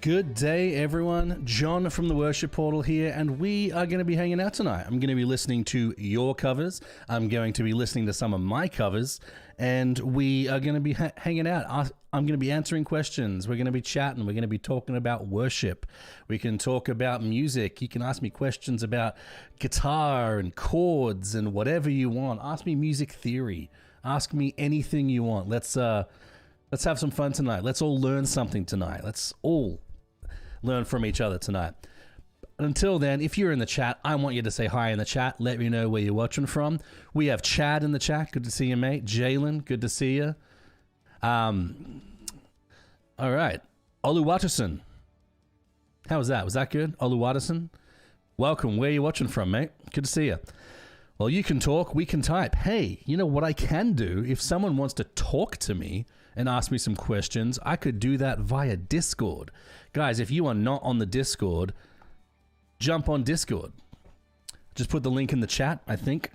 Good day, everyone. John from the Worship Portal here, and we are going to be hanging out tonight. I'm going to be listening to your covers. I'm going to be listening to some of my covers, and we are going to be hanging out. I'm going to be answering questions. We're going to be chatting. We're going to be talking about worship. We can talk about music. You can ask me questions about guitar and chords and whatever you want. Ask me music theory. Ask me anything you want. Let's have some fun tonight. Let's all learn something tonight. Let's all learn from each other tonight. Until then, if you're in the chat, I want you to say hi in the chat. Let me know where you're watching from. We have Chad in the chat. Good to see you, mate. Jalen, good to see you. All right. Oluwatosin. How was that? Was that good? Oluwatosin? Welcome. Where are you watching from, mate? Good to see you. Well, you can talk, we can type. Hey, you know what I can do? If someone wants to talk to me and ask me some questions, I could do that via Discord. Guys, if you are not on the Discord, jump on Discord. Just put the link in the chat, I think.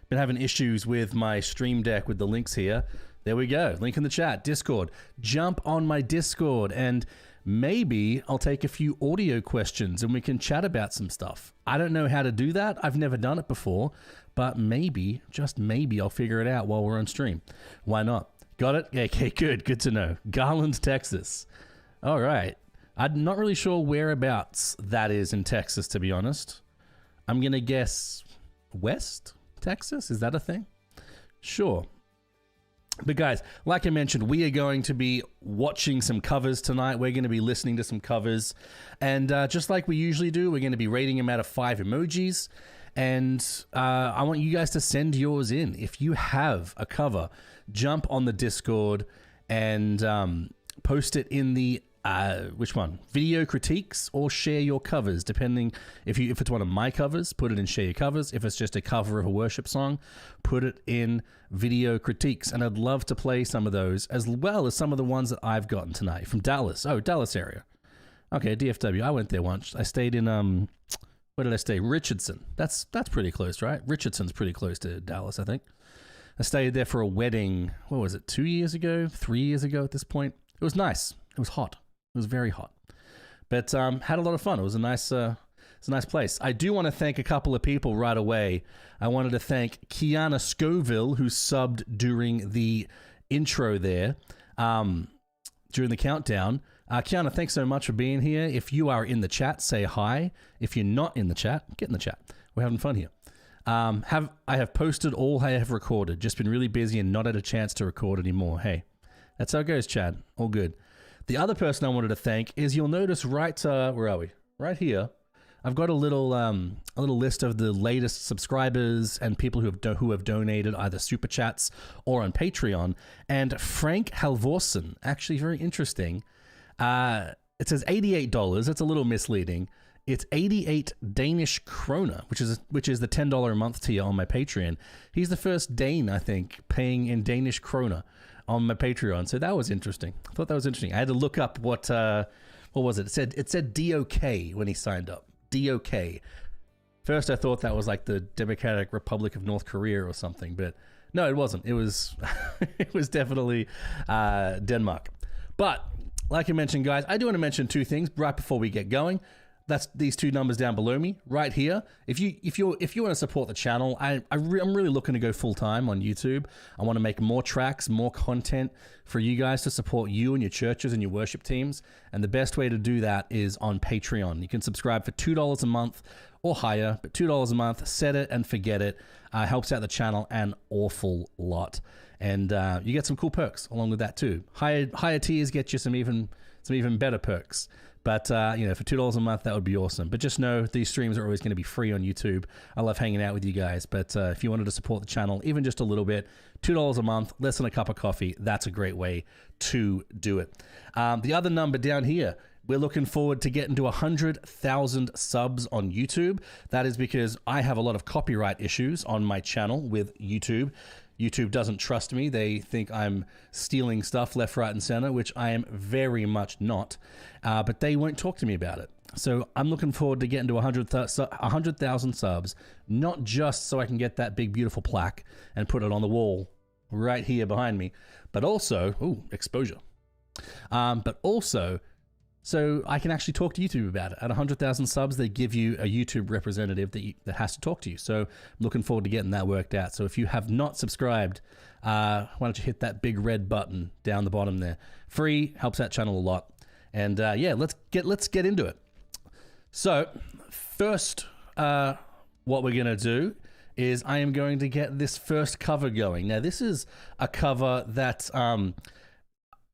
Been having issues with my Stream Deck with the links here. There we go. Link in the chat, Discord. Jump on my Discord and maybe I'll take a few audio questions and we can chat about some stuff. I don't know how to do that. I've never done it before, but maybe, just maybe, I'll figure it out while we're on stream. Why not? Got it? Okay, good. Good to know. Garland, Texas. All right. I'm not really sure whereabouts that is in Texas, to be honest. I'm going to guess West Texas. Is that a thing? Sure. But guys, like I mentioned, we are going to be watching some covers tonight. We're going to be listening to some covers. And just like we usually do, we're going to be rating them out of 5 emojis. And I want you guys to send yours in. If you have a cover, jump on the Discord and post it in the which one? Video critiques or share your covers, depending if it's one of my covers, put it in share your covers. If it's just a cover of a worship song, put it in video critiques. And I'd love to play some of those as well as some of the ones that I've gotten tonight from Dallas. Oh, Dallas area. Okay, DFW. I went there once. I stayed in where did I stay? Richardson. That's pretty close, right? Richardson's pretty close to Dallas, I think. I stayed there for a wedding. What was it? 2 years ago? 3 years ago at this point. It was nice. It was hot. It was very hot, but had a lot of fun. It was a nice place. I do want to thank a couple of people right away. I wanted to thank Kiana Scoville, who subbed during the intro there, during the countdown. Kiana, thanks so much for being here. If you are in the chat, say hi. If you're not in the chat, get in the chat. We're having fun here. I have posted all I have recorded. Just been really busy and not had a chance to record anymore. Hey, that's how it goes, Chad. All good. The other person I wanted to thank is, you'll notice right, where are we? Right here. I've got a little list of the latest subscribers and people who have donated either super chats or on Patreon. And Frank Halvorsen, actually very interesting. It says $88. That's a little misleading. It's 88 Danish kroner, which is the $10 a month tier on my Patreon. He's the first Dane, I think, paying in Danish kroner on my Patreon. So that was interesting. I thought that was interesting. I had to look up what was it? It said DOK when he signed up. DOK. First I thought that was like the Democratic Republic of North Korea or something, but no, it wasn't. It was it was definitely Denmark. But like I mentioned, guys, I do want to mention two things right before we get going. That's these two numbers down below me, right here. If you want to support the channel, I'm really looking to go full time on YouTube. I want to make more tracks, more content for you guys to support you and your churches and your worship teams. And the best way to do that is on Patreon. You can subscribe for $2 a month or higher, but $2 a month, set it and forget it. Helps out the channel an awful lot. And you get some cool perks along with that too. Higher tiers get you some even better perks. But, for $2 a month, that would be awesome. But just know these streams are always going to be free on YouTube. I love hanging out with you guys. But if you wanted to support the channel, even just a little bit, $2 a month, less than a cup of coffee, that's a great way to do it. The other number down here, we're looking forward to getting to 100,000 subs on YouTube. That is because I have a lot of copyright issues on my channel with YouTube. YouTube doesn't trust me. They think I'm stealing stuff left, right, and center, which I am very much not. But they won't talk to me about it. So I'm looking forward to getting to 100,000 subs, not just so I can get that big, beautiful plaque and put it on the wall right here behind me, but also, exposure. But also so I can actually talk to YouTube about it. At 100,000 subs, they give you a YouTube representative that has to talk to you. So I'm looking forward to getting that worked out. So if you have not subscribed, why don't you hit that big red button down the bottom there? Free, helps that channel a lot. And yeah, let's get into it. So first, what we're gonna do is I am going to get this first cover going. Now this is a cover that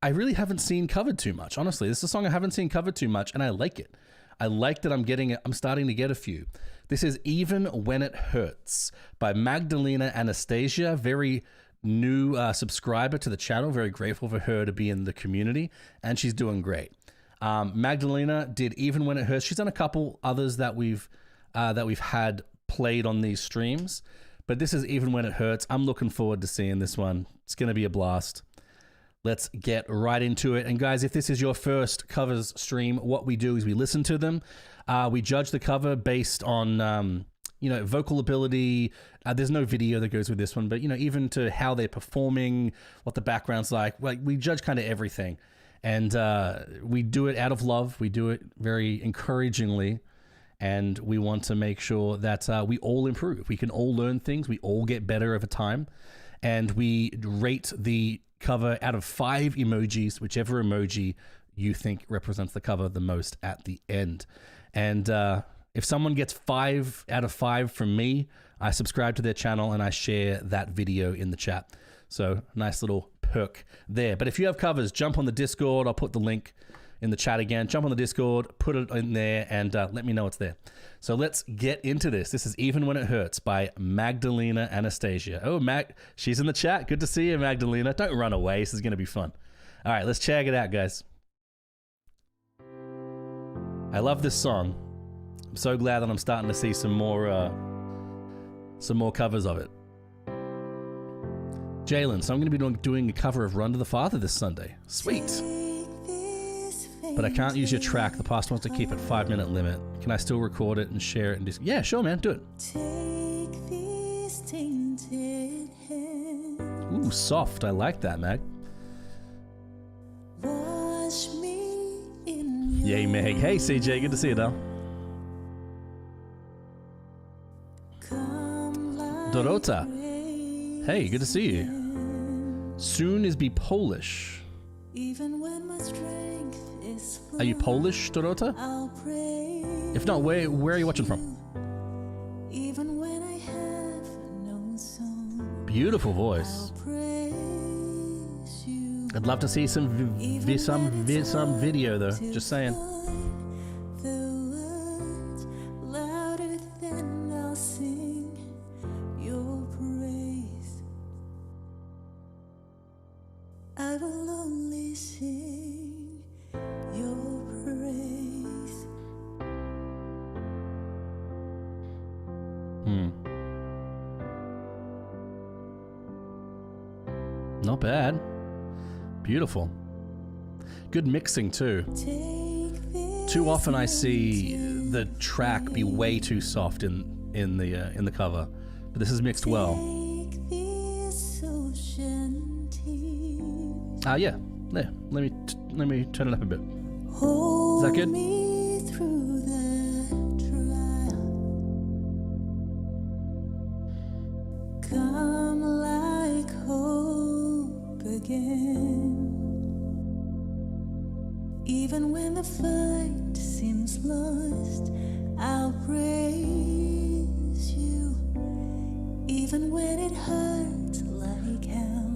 I really haven't seen covered too much. Honestly, this is a song I haven't seen covered too much, and I like it. I like that I'm starting to get a few. This is Even When It Hurts by Magdalena Anastasia, very new subscriber to the channel. Very grateful for her to be in the community, and she's doing great. Magdalena did Even When It Hurts. She's done a couple others that we've had played on these streams, but this is Even When It Hurts. I'm looking forward to seeing this one. It's going to be a blast. Let's get right into it. And guys, if this is your first covers stream, what we do is we listen to them. We judge the cover based on, you know, vocal ability. There's no video that goes with this one, but, you know, even to how they're performing, what the background's like. We judge kind of everything. And we do it out of love. We do it very encouragingly. And we want to make sure that we all improve. We can all learn things. We all get better over time. And we rate the cover out of 5 emojis, whichever emoji you think represents the cover the most at the end. And if someone gets 5 out of 5 from me, I subscribe to their channel and I share that video in the chat. So nice little perk there. But if you have covers, jump on the Discord. I'll put the link in the chat again. Jump on the Discord, put it in there, and let me know it's there. So let's get into this. This is Even When It Hurts by Magdalena Anastasia. Oh, she's in the chat. Good to see you, Magdalena. Don't run away. This is going to be fun. All right, let's check it out, guys. I love this song. I'm so glad that I'm starting to see some more covers of it. Jalen, so I'm going to be doing a cover of Run to the Father this Sunday. Sweet. But I can't use your track. The pastor wants to keep it 5-minute limit. Can I still record it and share it? And yeah, sure, man. Do it. Ooh, soft. I like that, Mag. Yay, Meg. Hey, CJ. Good to see you, though. Dorota. Hey, good to see you. Soon is be Polish. Even when my strength is flawed, are you Polish, Dorota? If not, where are you watching from? Even when I have no song, beautiful voice. I'd love to see some video though. Just saying. I will only sing your praise. Not bad. Beautiful. Good mixing too. Too often I see the track be way too soft in the cover, but this is mixed well. Yeah. There. Let me turn it up a bit. Is that good? Come like hope again. Even when the fight seems lost, I'll praise you. Even when it hurts like hell,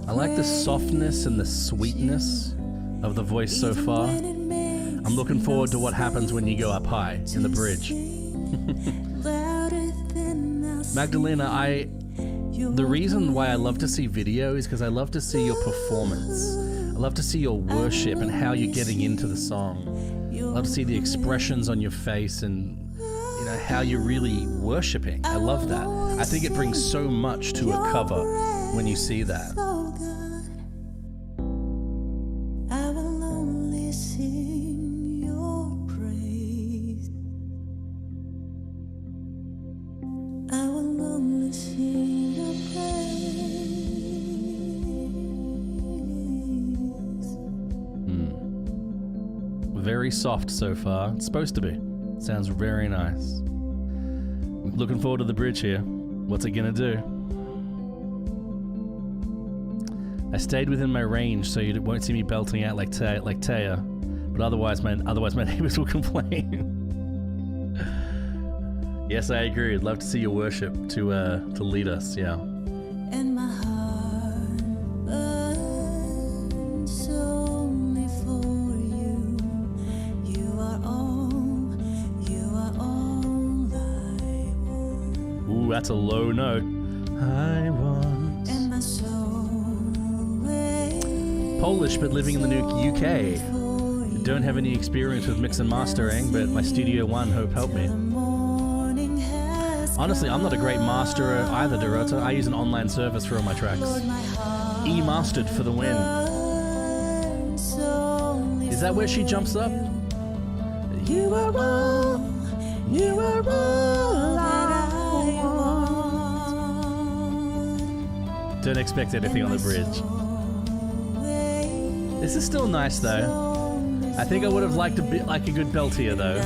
I like the softness and the sweetness of the voice so far. I'm looking forward to what happens when you go up high in the bridge. Magdalena, the reason why I love to see video is because I love to see your performance. I love to see your worship and how you're getting into the song. I love to see the expressions on your face and you know how you're really worshiping. I love that. I think it brings so much to a cover when you see that. I will only sing your praise. I will only sing your praise. Very soft so far. It's supposed to be. Sounds very nice. Looking forward to the bridge here. What's it gonna do? I stayed within my range, so you won't see me belting out like Taya. But otherwise my neighbors will complain. Yes, I agree. I'd love to see your worship to lead us. Yeah. And my heart burns only for you. You are all I want. Ooh, that's a low note. I want. And my soul awaits Polish, but living in the new UK. for you. Don't have any experience with mix and mastering, but my Studio One hope helped me. The morning has Honestly, I'm not a great masterer either, Dorota. I use an online service for all my tracks. Lord, my heart E-mastered for the win. burns only Is that where she jumps up? You are all that I want. Don't expect anything on the bridge. This is still nice though. I think I would have liked a bit like a good belt here though.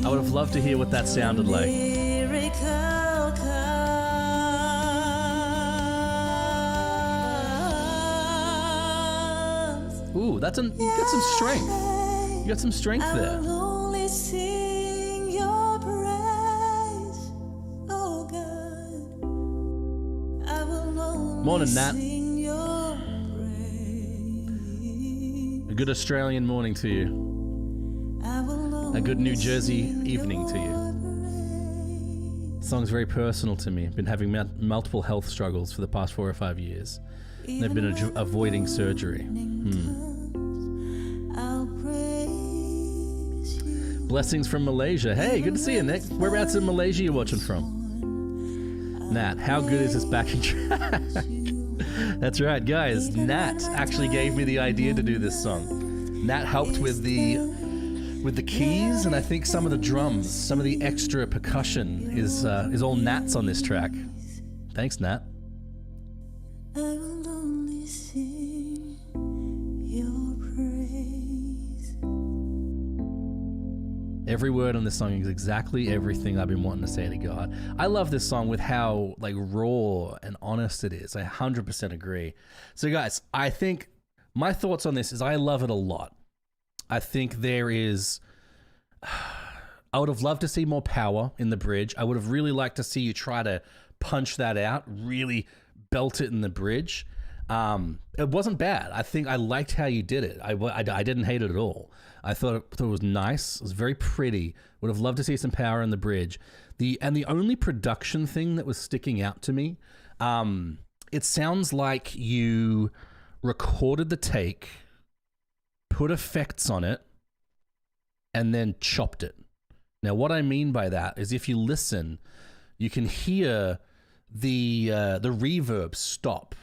I would have loved to hear what that sounded like. Ooh, you got some strength. You got some strength there. I'll only sing your praise, oh God. I will only Morning, Nat. sing your praise. A good Australian morning to you. I will A good New Jersey sing evening to you. your praise. Song's very personal to me. Been having multiple health struggles for the past 4 or 5 years. And I've been avoiding surgery. I'll praise you. Blessings from Malaysia. Hey, good to see you, Nick. Whereabouts in Malaysia you watching from? Nat, how good is this backing track? That's right, guys. Nat actually gave me the idea to do this song. Nat helped with the keys, and I think some of the drums, some of the extra percussion is all Nat's on this track. Thanks, Nat. I will only sing your praise. Every word on this song is exactly everything I've been wanting to say to God. I love this song with how like raw and honest it is. I 100% agree. So guys, I think my thoughts on this is I love it a lot. I think there is... I would have loved to see more power in the bridge. I would have really liked to see you try to punch that out, really belt it in the bridge. It wasn't bad. I think I liked how you did it. I didn't hate it at all. I thought it was nice. It was very pretty. Would have loved to see some power in the bridge. The only production thing that was sticking out to me, it sounds like you recorded the take, put effects on it, and then chopped it. Now, what I mean by that is if you listen, you can hear the reverb stop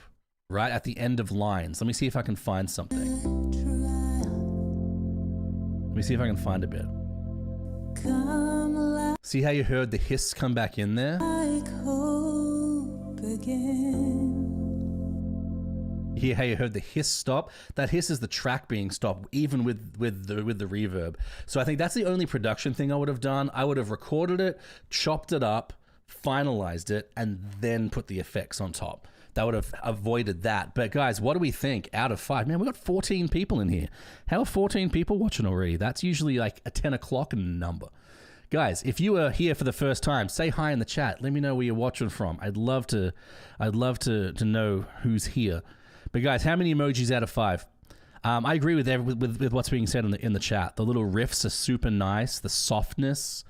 right at the end of lines. Let me see if I can find something. Let me see if I can find a bit. Come See how you heard the hiss come back in there? like hope again. You hear how you heard the hiss stop? That hiss is the track being stopped, even with the reverb. So I think that's the only production thing I would have done. I would have recorded it, chopped it up, finalized it, and then put the effects on top. That would have avoided that. But guys, what do we think out of 5? Man, we got 14 people in here. How are 14 people watching already? That's usually like a 10 o'clock number. Guys, if you are here for the first time, say hi in the chat. Let me know where you're watching from. I'd love to know who's here. But guys, how many emojis out of 5? I agree with what's being said in the chat. The little riffs are super nice. The softness,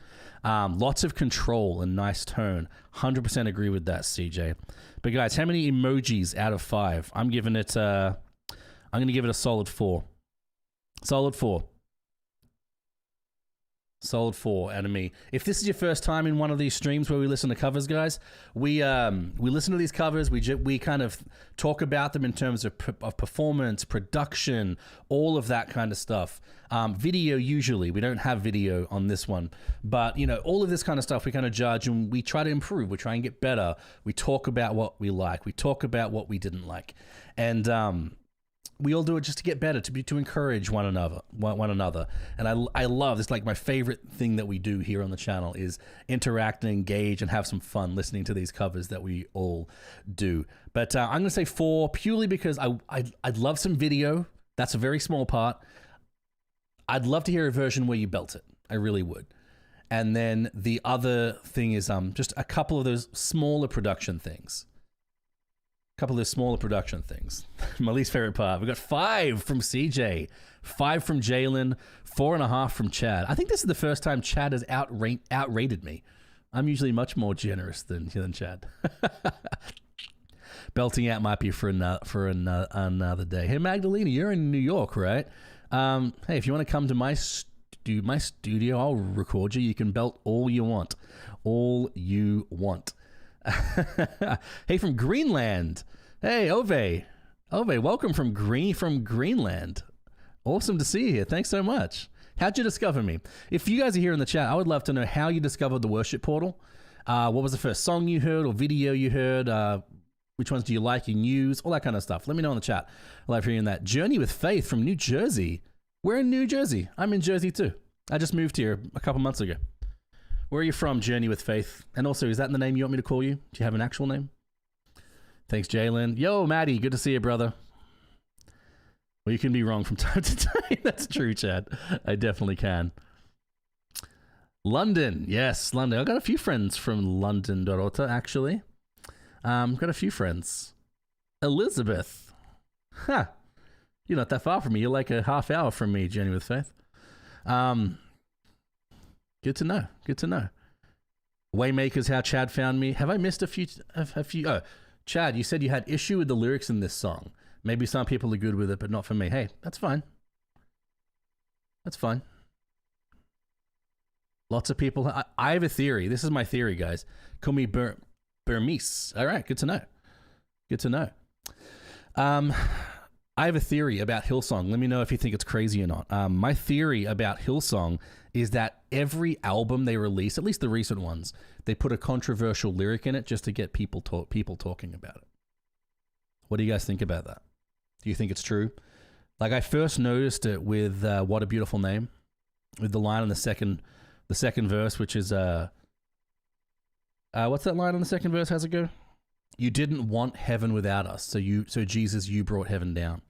lots of control and nice tone. 100% agree with that, CJ. But guys, how many emojis out of 5? I'm giving it. I'm going to give it a solid 4. Solid 4. Solid 4 out of me. If this is your first time in one of these streams where we listen to covers, guys, we listen to these covers. We kind of talk about them in terms of performance, production, all of that kind of stuff. Video usually we don't have video on this one, but you know all of this kind of stuff we kind of judge and we try to improve. We try and get better. We talk about what we like. We talk about what we didn't like, and we all do it just to get better, to encourage one another. And I love this. Like my favorite thing that we do here on the channel is interact and engage and have some fun listening to these covers that we all do. But I'm going to say 4 purely because I'd love some video. That's a very small part. I'd love to hear a version where you belt it. I really would. And then the other thing is just a couple of those smaller production things. My least favorite part. We got 5 from CJ, 5 from Jalen, 4.5 from Chad. I think this is the first time Chad has outrated me. I'm usually much more generous than Chad. Belting out might be for another day. Hey Magdalena, you're in New York, right? Hey, if you want to come to my studio, I'll record you. You can belt all you want. Hey, from Greenland. Hey, Ove, welcome from Greenland. Awesome to see you here. Thanks so much. How'd you discover me? If you guys are here in the chat, I would love to know how you discovered the Worship Portal. What was the first song you heard or video you heard? Which ones do you like and use? All that kind of stuff. Let me know in the chat. I love hearing that. Journey with Faith from New Jersey. We're in New Jersey. I'm in Jersey too. I just moved here a couple months ago. Where are you from, Journey with Faith? And also, is that the name you want me to call you? Do you have an actual name? Thanks, Jalen. Yo, Maddie, good to see you, brother. Well, you can be wrong from time to time. That's true, Chad. I definitely can. London. Yes, London. I've got a few friends from London, Dorota, actually. Got a few friends. Elizabeth. Huh. You're not that far from me. You're like a half hour from me, Journey with Faith. Good to know. Waymakers, how Chad found me. Have I missed a few? Oh, Chad, you said you had issue with the lyrics in this song. Maybe some people are good with it, but not for me. Hey, that's fine. Lots of people. I have a theory. This is my theory, guys. Call me Burmese. All right, good to know. I have a theory about Hillsong. Let me know if you think it's crazy or not. My theory about Hillsong is that every album they release, at least the recent ones, they put a controversial lyric in it just to get people talking about it. What do you guys think about that? Do you think it's true? Like I first noticed it with What a Beautiful Name, with the line on the second verse, which is what's that line on the second verse? How's it go? You didn't want heaven without us, so Jesus, you brought heaven down.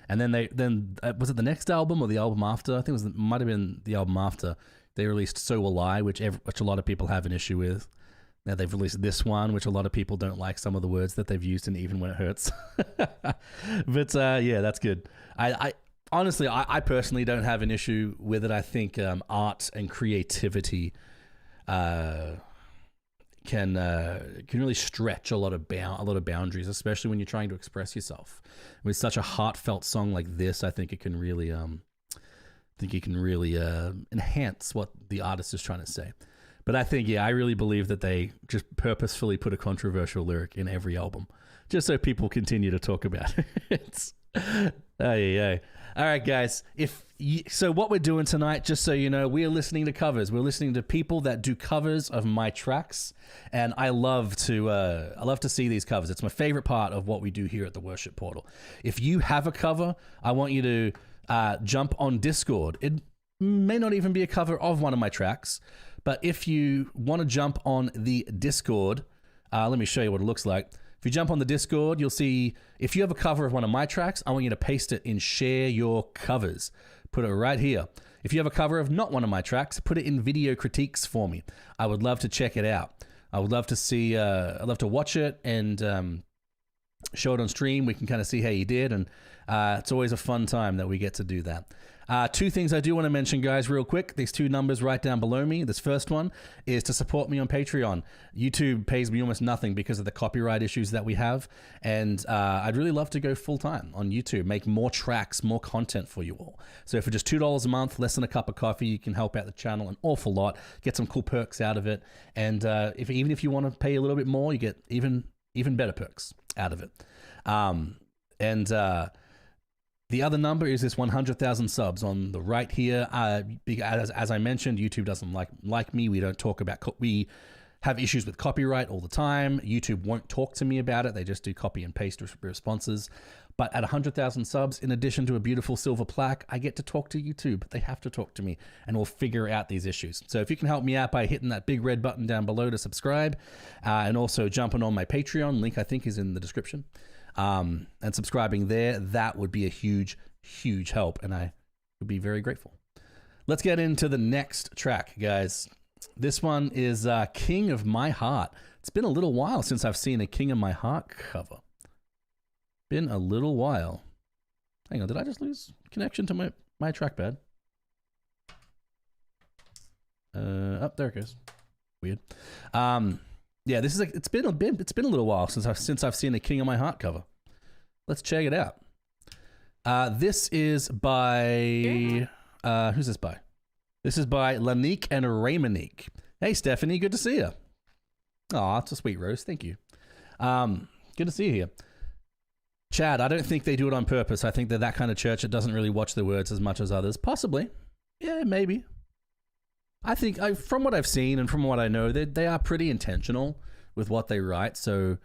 And then was it the next album or the album after? I think might have been the album after. They released "So Will I," which a lot of people have an issue with. Now they've released this one, which a lot of people don't like some of the words that they've used, and even when it hurts. But yeah, that's good. I honestly, I personally don't have an issue with it. I think art and creativity can really stretch a lot of boundaries, especially when you're trying to express yourself. With such a heartfelt song like this, I think it can really enhance what the artist is trying to say. But I think, I really believe that they just purposefully put a controversial lyric in every album, just so people continue to talk about it. All right, guys. So what we're doing tonight, just so you know, we are listening to covers. We're listening to people that do covers of my tracks, and I love to see these covers. It's my favorite part of what we do here at the Worship Portal. If you have a cover, I want you to jump on Discord. It may not even be a cover of one of my tracks, but if you want to jump on the Discord, let me show you what it looks like. If you jump on the Discord, you'll see if you have a cover of one of my tracks, I want you to paste it in Share Your Covers. Put it right here. If you have a cover of not one of my tracks, put it in Video Critiques for me. I would love to check it out. I would love to see, I'd love to watch it and show it on stream. We can kind of see how you did, and it's always a fun time that we get to do that. 2 things I do want to mention, guys, real quick. These 2 numbers right down below me. This first one is to support me on Patreon. YouTube pays me almost nothing because of the copyright issues that we have, and I'd really love to go full-time on YouTube, make more tracks, more content for you all. So for just $2 a month, less than a cup of coffee, you can help out the channel an awful lot, get some cool perks out of it, and even if you want to pay a little bit more, you get even better perks out of it. The other number is this 100,000 subs on the right here. As I mentioned, YouTube doesn't like me. We don't talk about... We have issues with copyright all the time. YouTube won't talk to me about it. They just do copy and paste responses. But at 100,000 subs, in addition to a beautiful silver plaque, I get to talk to YouTube. They have to talk to me, and we'll figure out these issues. So if you can help me out by hitting that big red button down below to subscribe, and also jumping on my Patreon, link I think is in the description, and subscribing there, that would be a huge, huge help, and I would be very grateful. Let's get into the next track, guys. This one is King of My Heart. It's been a little while since I've seen a King of My Heart cover. Been a little while. Hang on, did I just lose connection to my trackpad? Oh, there it goes. Weird. Yeah, this is it's been a little while since I've seen a King of My Heart cover. Let's check it out. This is by who's this by? This is by Lanique and Raymonique. Hey Stephanie, good to see you. Aw, it's a sweet rose. Thank you. Good to see you here. Chad, I don't think they do it on purpose. I think they're that kind of church that doesn't really watch the words as much as others. Possibly. Yeah, maybe. I think, from what I've seen and from what I know, they are pretty intentional with what they write. So,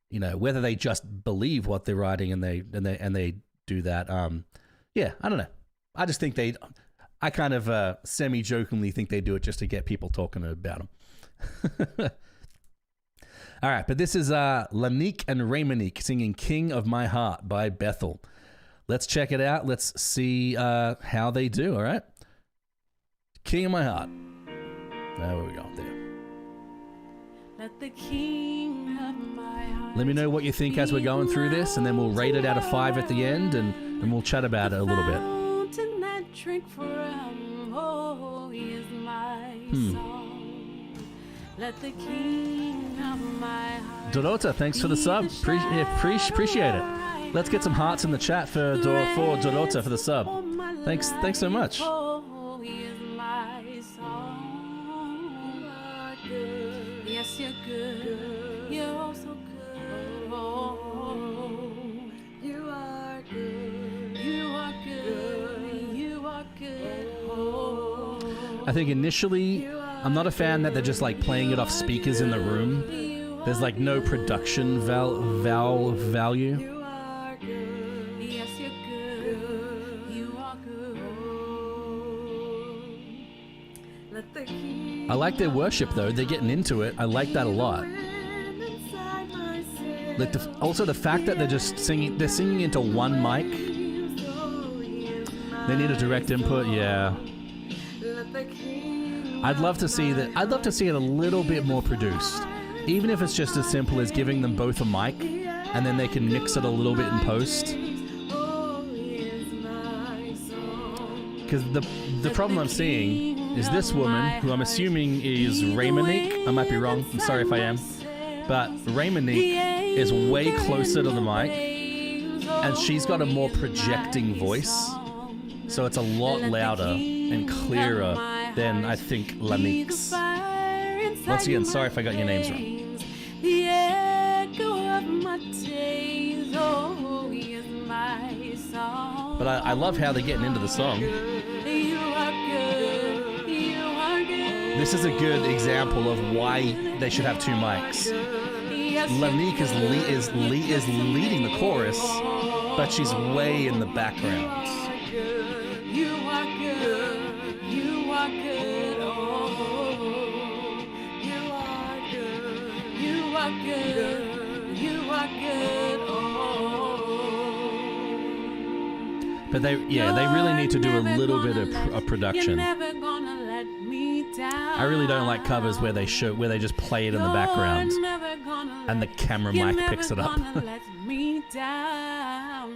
you know, whether they just believe what they're writing and they do that. Yeah, I don't know. I just think I kind of semi-jokingly think they do it just to get people talking about them. All right, but this is Lanique and Raymonique singing King of My Heart by Bethel. Let's check it out. Let's see how they do, all right? King of My Heart. There we go, there. Let the King of my heart. Let me know what you think as we're going through this, and then we'll rate it out of 5 at the end, and we'll chat about it a little bit. Drink from, oh, he is my song. Let the King of my heart. Dorota, thanks for the sub. Appreciate it. Let's get some hearts in the chat for Dorota for the sub. Thanks so much. Oh, he is my song. Yes, you're good. You're so good. Oh, you are good. You are good. You are good. Oh, I think initially, I'm not a fan that they're just like playing it off speakers in the room. There's like no production value. you are good. Yes, you're good. You are good. Let the King I like their worship though. They're getting into it. I like that a lot. inside my sin. Like also the fact that they're singing into one mic. They need a direct input. Yeah. Let the King I'd love to see that. I'd love to see it a little bit more produced, even if it's just as simple as giving them both a mic, and then they can mix it a little bit in post. Because the problem I'm seeing is this woman, who I'm assuming is Raymonique. I might be wrong. I'm sorry if I am, but Raymonique is way closer to the mic, and she's got a more projecting voice, so it's a lot louder and clearer than I think Lanique's. Once again, sorry if I got your names wrong. The echo of my days, oh, he is my song. But I love how they're getting into the song. You are good. You are good. This is a good example of why they should have 2 mics. Yes, Lanique is leading the chorus, but she's way in the background. you are good. You are good. Oh, you are good. You are good. You are good. Oh. But they really need to do a little bit of production. You're never gonna let me down. I really don't like covers where they just play it in the background You're never gonna and the camera mic picks it up. You're never gonna let me down.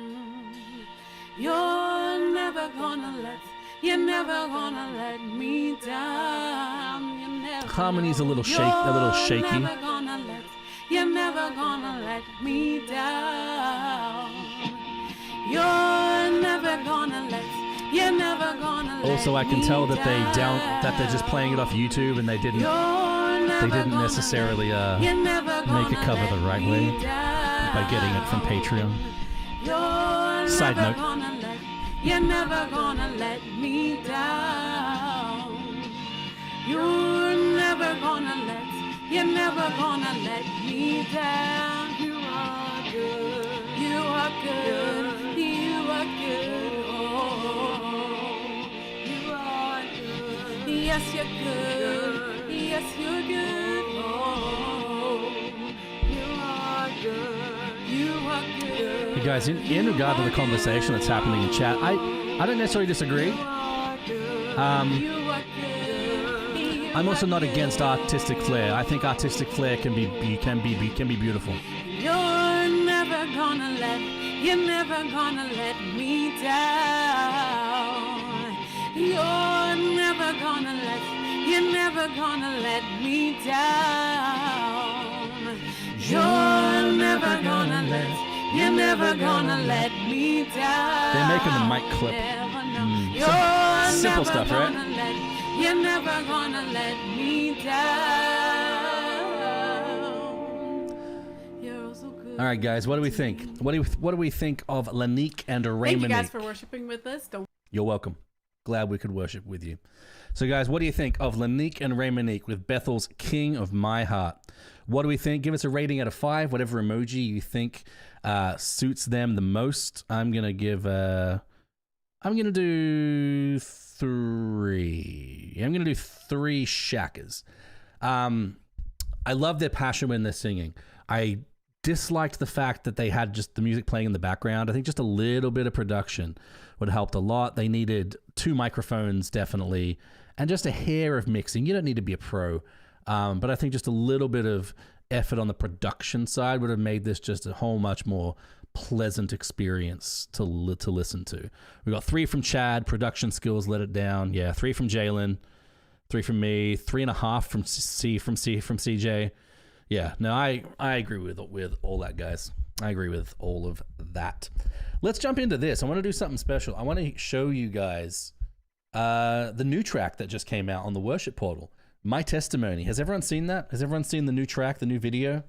You're never gonna let me down. You're never Harmony's a little shaky. You're never gonna let me down. You're never gonna let Also, I can tell that they're just playing it off YouTube and they didn't necessarily make a cover the right way by getting it from Patreon. Side note. You're never gonna let me down. You're never gonna let never gonna let me down. You are good. You are good. You are good. Oh, you are good. Yes, you're good. Yes, you're good. Oh, you are good. You are good. Hey guys, in regard to the conversation that's happening in chat, I don't necessarily disagree. I'm also not against artistic flair. I think artistic flair can be beautiful. You're never gonna let me down. You're never gonna let me down. You're never gonna let me down. They're making the mic clip. Simple stuff, right? You're never gonna let me down. You're so good. All right, guys, what do we think? What do we think of Lanique and Ray Thank you guys Monique? for worshiping with us. You're welcome. Glad we could worship with you. So, guys, what do you think of Lanique and Ray Monique with Bethel's King of My Heart? What do we think? Give us a rating out of 5, whatever emoji you think suits them the most. I'm gonna do 3. I'm gonna do 3 shackers. I love their passion when they're singing. I disliked the fact that they had just the music playing in the background. I think just a little bit of production would have helped a lot. They needed 2 microphones, definitely, and just a hair of mixing. You don't need to be a pro, but I think just a little bit of effort on the production side would have made this just a whole much more pleasant experience to listen to. We got 3 from Chad. Production skills let it down. Yeah, 3 from Jalen, 3 from me, 3.5 from CJ. Yeah, no, I agree with all that, guys. I agree with all of that. Let's jump into this. I want to do something special. I want to show you guys the new track that just came out on the worship portal. My Testimony. Has everyone seen that? Has everyone seen the new track, the new video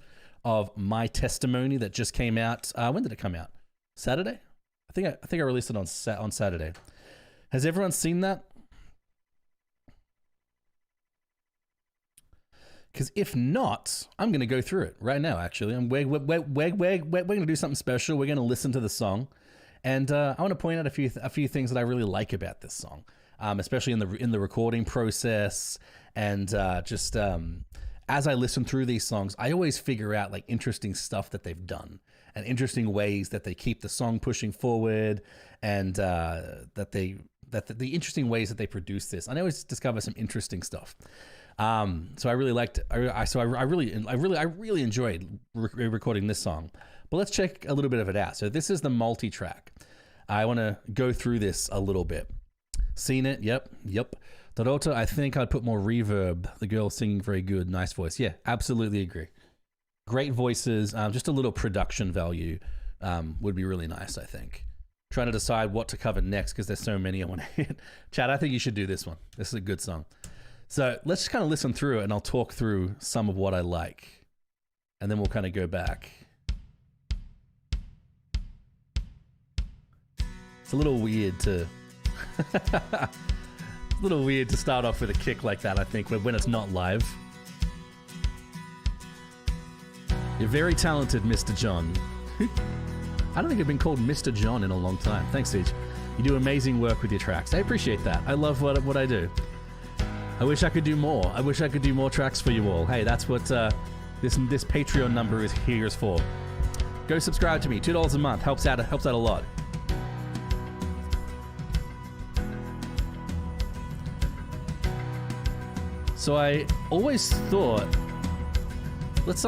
of My Testimony that just came out? When did it come out? Saturday? I think I released it on Saturday. Has everyone seen that? Because if not, I'm going to go through it right now, actually. We're going to do something special. We're going to listen to the song. And I want to point out a few things that I really like about this song, especially in the recording process. And as I listen through these songs, I always figure out like interesting stuff that they've done and interesting ways that they keep the song pushing forward, and the interesting ways that they produce this. And I always discover some interesting stuff. So I really liked it. I really enjoyed recording this song. But let's check a little bit of it out. So this is the multi-track. I want to go through this a little bit. Seen it? Yep. Dorota, I think I'd put more reverb. The girl singing very good, nice voice. Yeah, absolutely agree. Great voices. Just a little production value would be really nice, I think. Trying to decide what to cover next because there's so many I want to hit. Chad, I think you should do this one. This is a good song. So let's just kind of listen through it, and I'll talk through some of what I like. And then we'll kind of go back. It's a little weird to... a little weird to start off with a kick like that, I think, when it's not live. You're very talented, Mr. John. I don't think I've been called Mr. John in a long time. Thanks, Siege. You do amazing work with your tracks. I appreciate that. I love what I do. I wish I could do more. I wish I could do more tracks for you all. Hey, that's what this Patreon number is for. Go subscribe to me. $2 a month helps out a lot. So I always thought, let's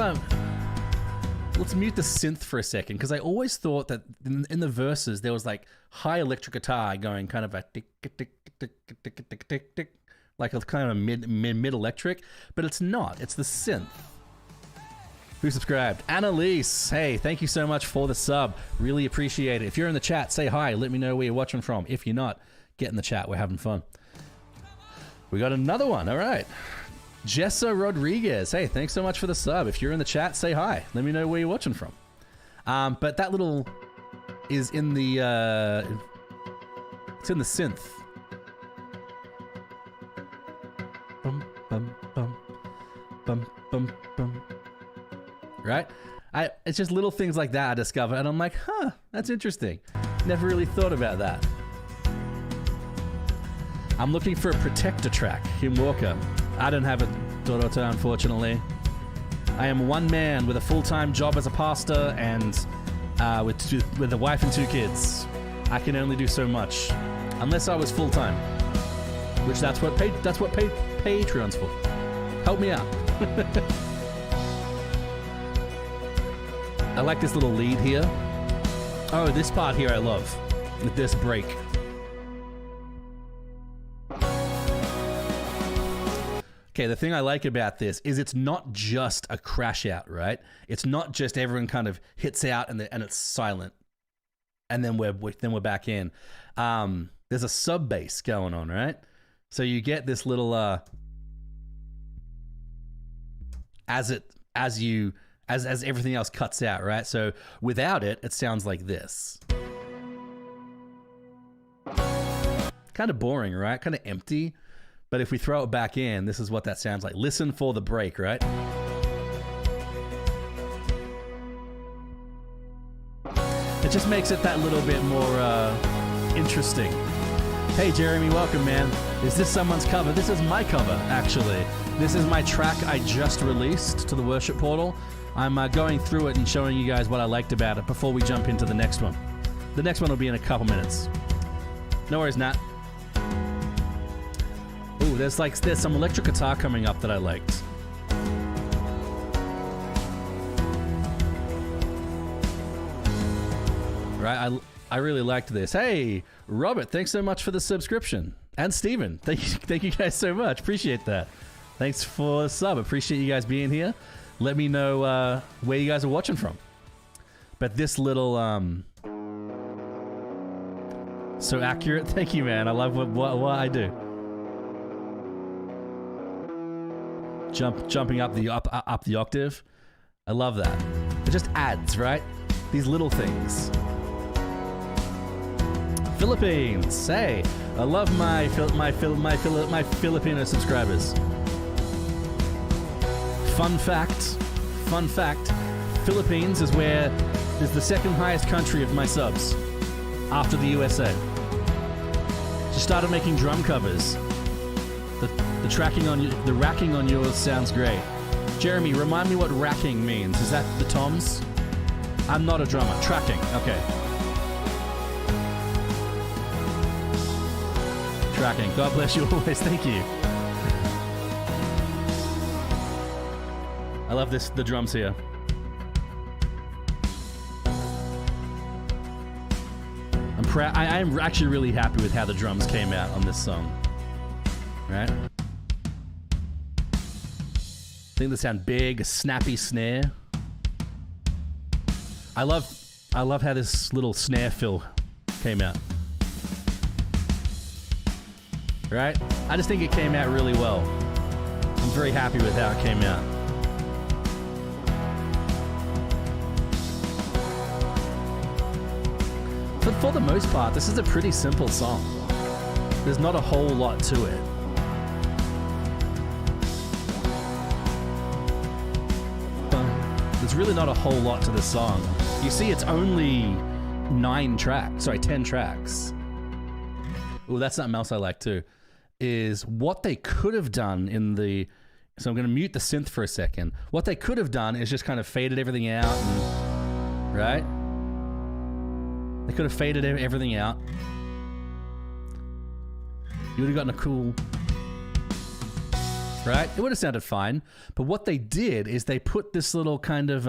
mute the synth for a second, because I always thought that in the verses there was like high electric guitar going kind of a tick tick tick tick tick tick tick tick, like a kind of mid electric, but it's not. It's the synth. Who subscribed? Annalise. Hey, thank you so much for the sub. Really appreciate it. If you're in the chat, say hi. Let me know where you're watching from. If you're not, get in the chat. We're having fun. We got another one. All right. Jessa Rodriguez. Hey, thanks so much for the sub. If you're in the chat, say hi. Let me know where you're watching from. But that little is in the it's in the synth. Bum bum bum bum bum bum right? It's just little things like that I discover, and I'm like, huh, that's interesting. Never really thought about that. I'm looking for a Protector track, Kim Walker. I don't have a Dorota, unfortunately. I am one man with a full-time job as a pastor and with a wife and 2 kids. I can only do so much, unless I was full-time, which that's what Patreon's for. Help me out. I like this little lead here. Oh, this part here I love, with this break. Okay, the thing I like about this is it's not just a crash out, right? It's not just everyone kind of hits out and it's silent, and then we're back in. There's a sub bass going on, right? So you get this little as everything else cuts out, right? So without it, it sounds like this. Kind of boring, right? Kind of empty. But if we throw it back in, this is what that sounds like. Listen for the break, right? It just makes it that little bit more interesting. Hey, Jeremy, welcome, man. Is this someone's cover? This is my cover, actually. This is my track I just released to the worship portal. I'm going through it and showing you guys what I liked about it before we jump into the next one. The next one will be in a couple minutes. No worries, Nat. Ooh, there's some electric guitar coming up that I liked. Right, I really liked this. Hey, Robert, thanks so much for the subscription. And Steven, thank you guys so much. Appreciate that. Thanks for the sub. Appreciate you guys being here. Let me know where you guys are watching from. But this little so accurate. Thank you, man. I love what I do. Jumping up the octave. I love that. It just adds, right? These little things. Philippines. Hey, I love my Filipino subscribers. Fun fact. Philippines is the second highest country of my subs, after the USA. Just started making drum covers. The racking on yours sounds great. Jeremy, remind me what racking means. Is that the toms? I'm not a drummer. Tracking. Okay. Tracking. God bless you always. Thank you. I love the drums here. I'm proud. I'm actually really happy with how the drums came out on this song. Right? I think they sound big, a snappy snare. I love how this little snare fill came out. Right? I just think it came out really well. I'm very happy with how it came out. But for the most part, this is a pretty simple song. There's not a whole lot to it. There's really not a whole lot to this song. You see, it's only 10 tracks. Oh, that's something else I like too, is what they could have done so I'm going to mute the synth for a second. What they could have done is just kind of faded everything out, right? They could have faded everything out. You would have gotten a cool... Right? It would have sounded fine. But what they did is they put this little kind of...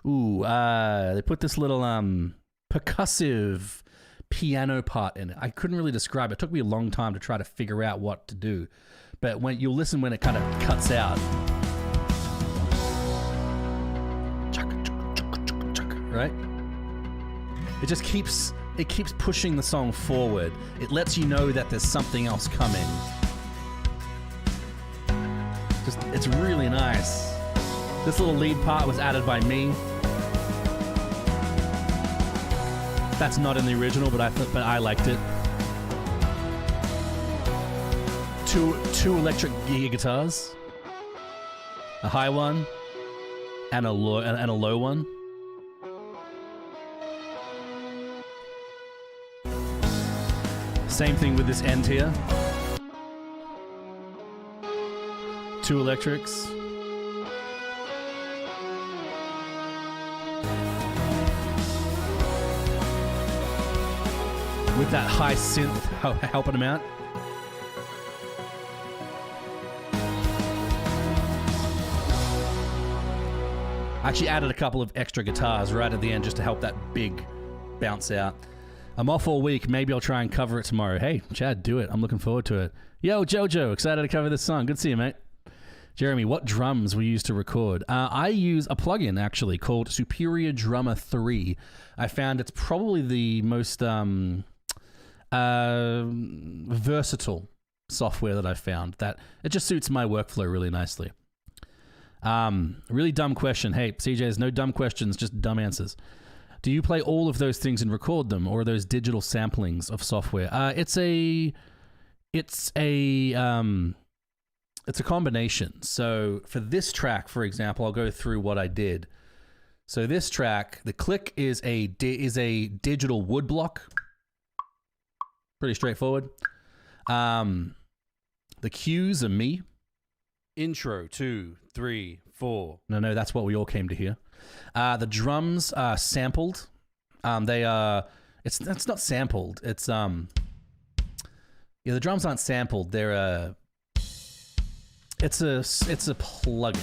they put this little percussive piano part in it. I couldn't really describe it. It took me a long time to try to figure out what to do. But when you'll listen when it kind of cuts out. Right? It just keeps pushing the song forward. It lets you know that there's something else coming. It's really nice. This little lead part was added by me. That's not in the original, but I liked it. Two electric guitars, a high one, and a low one. Same thing with this end here. 2 electrics. With that high synth helping them out. I actually added a couple of extra guitars right at the end just to help that big bounce out. I'm off all week. Maybe I'll try and cover it tomorrow. Hey, Chad, do it. I'm looking forward to it. Yo, Jojo, excited to cover this song. Good to see you, mate. Jeremy, what drums we use to record? I use a plugin, actually, called Superior Drummer 3. I found it's probably the most versatile software that I've found. That it just suits my workflow really nicely. Really dumb question. Hey, CJ's no dumb questions, just dumb answers. Do you play all of those things and record them, or are those digital samplings of software? It's a combination. So for this track, for example, I'll go through what I did. So this track, the click is a digital wood block. Pretty straightforward. The cues are me. Intro 2, 3, 4. No, that's what we all came to hear. The drums are sampled. They are. It's not sampled. It's the drums aren't sampled. They're It's a plugin.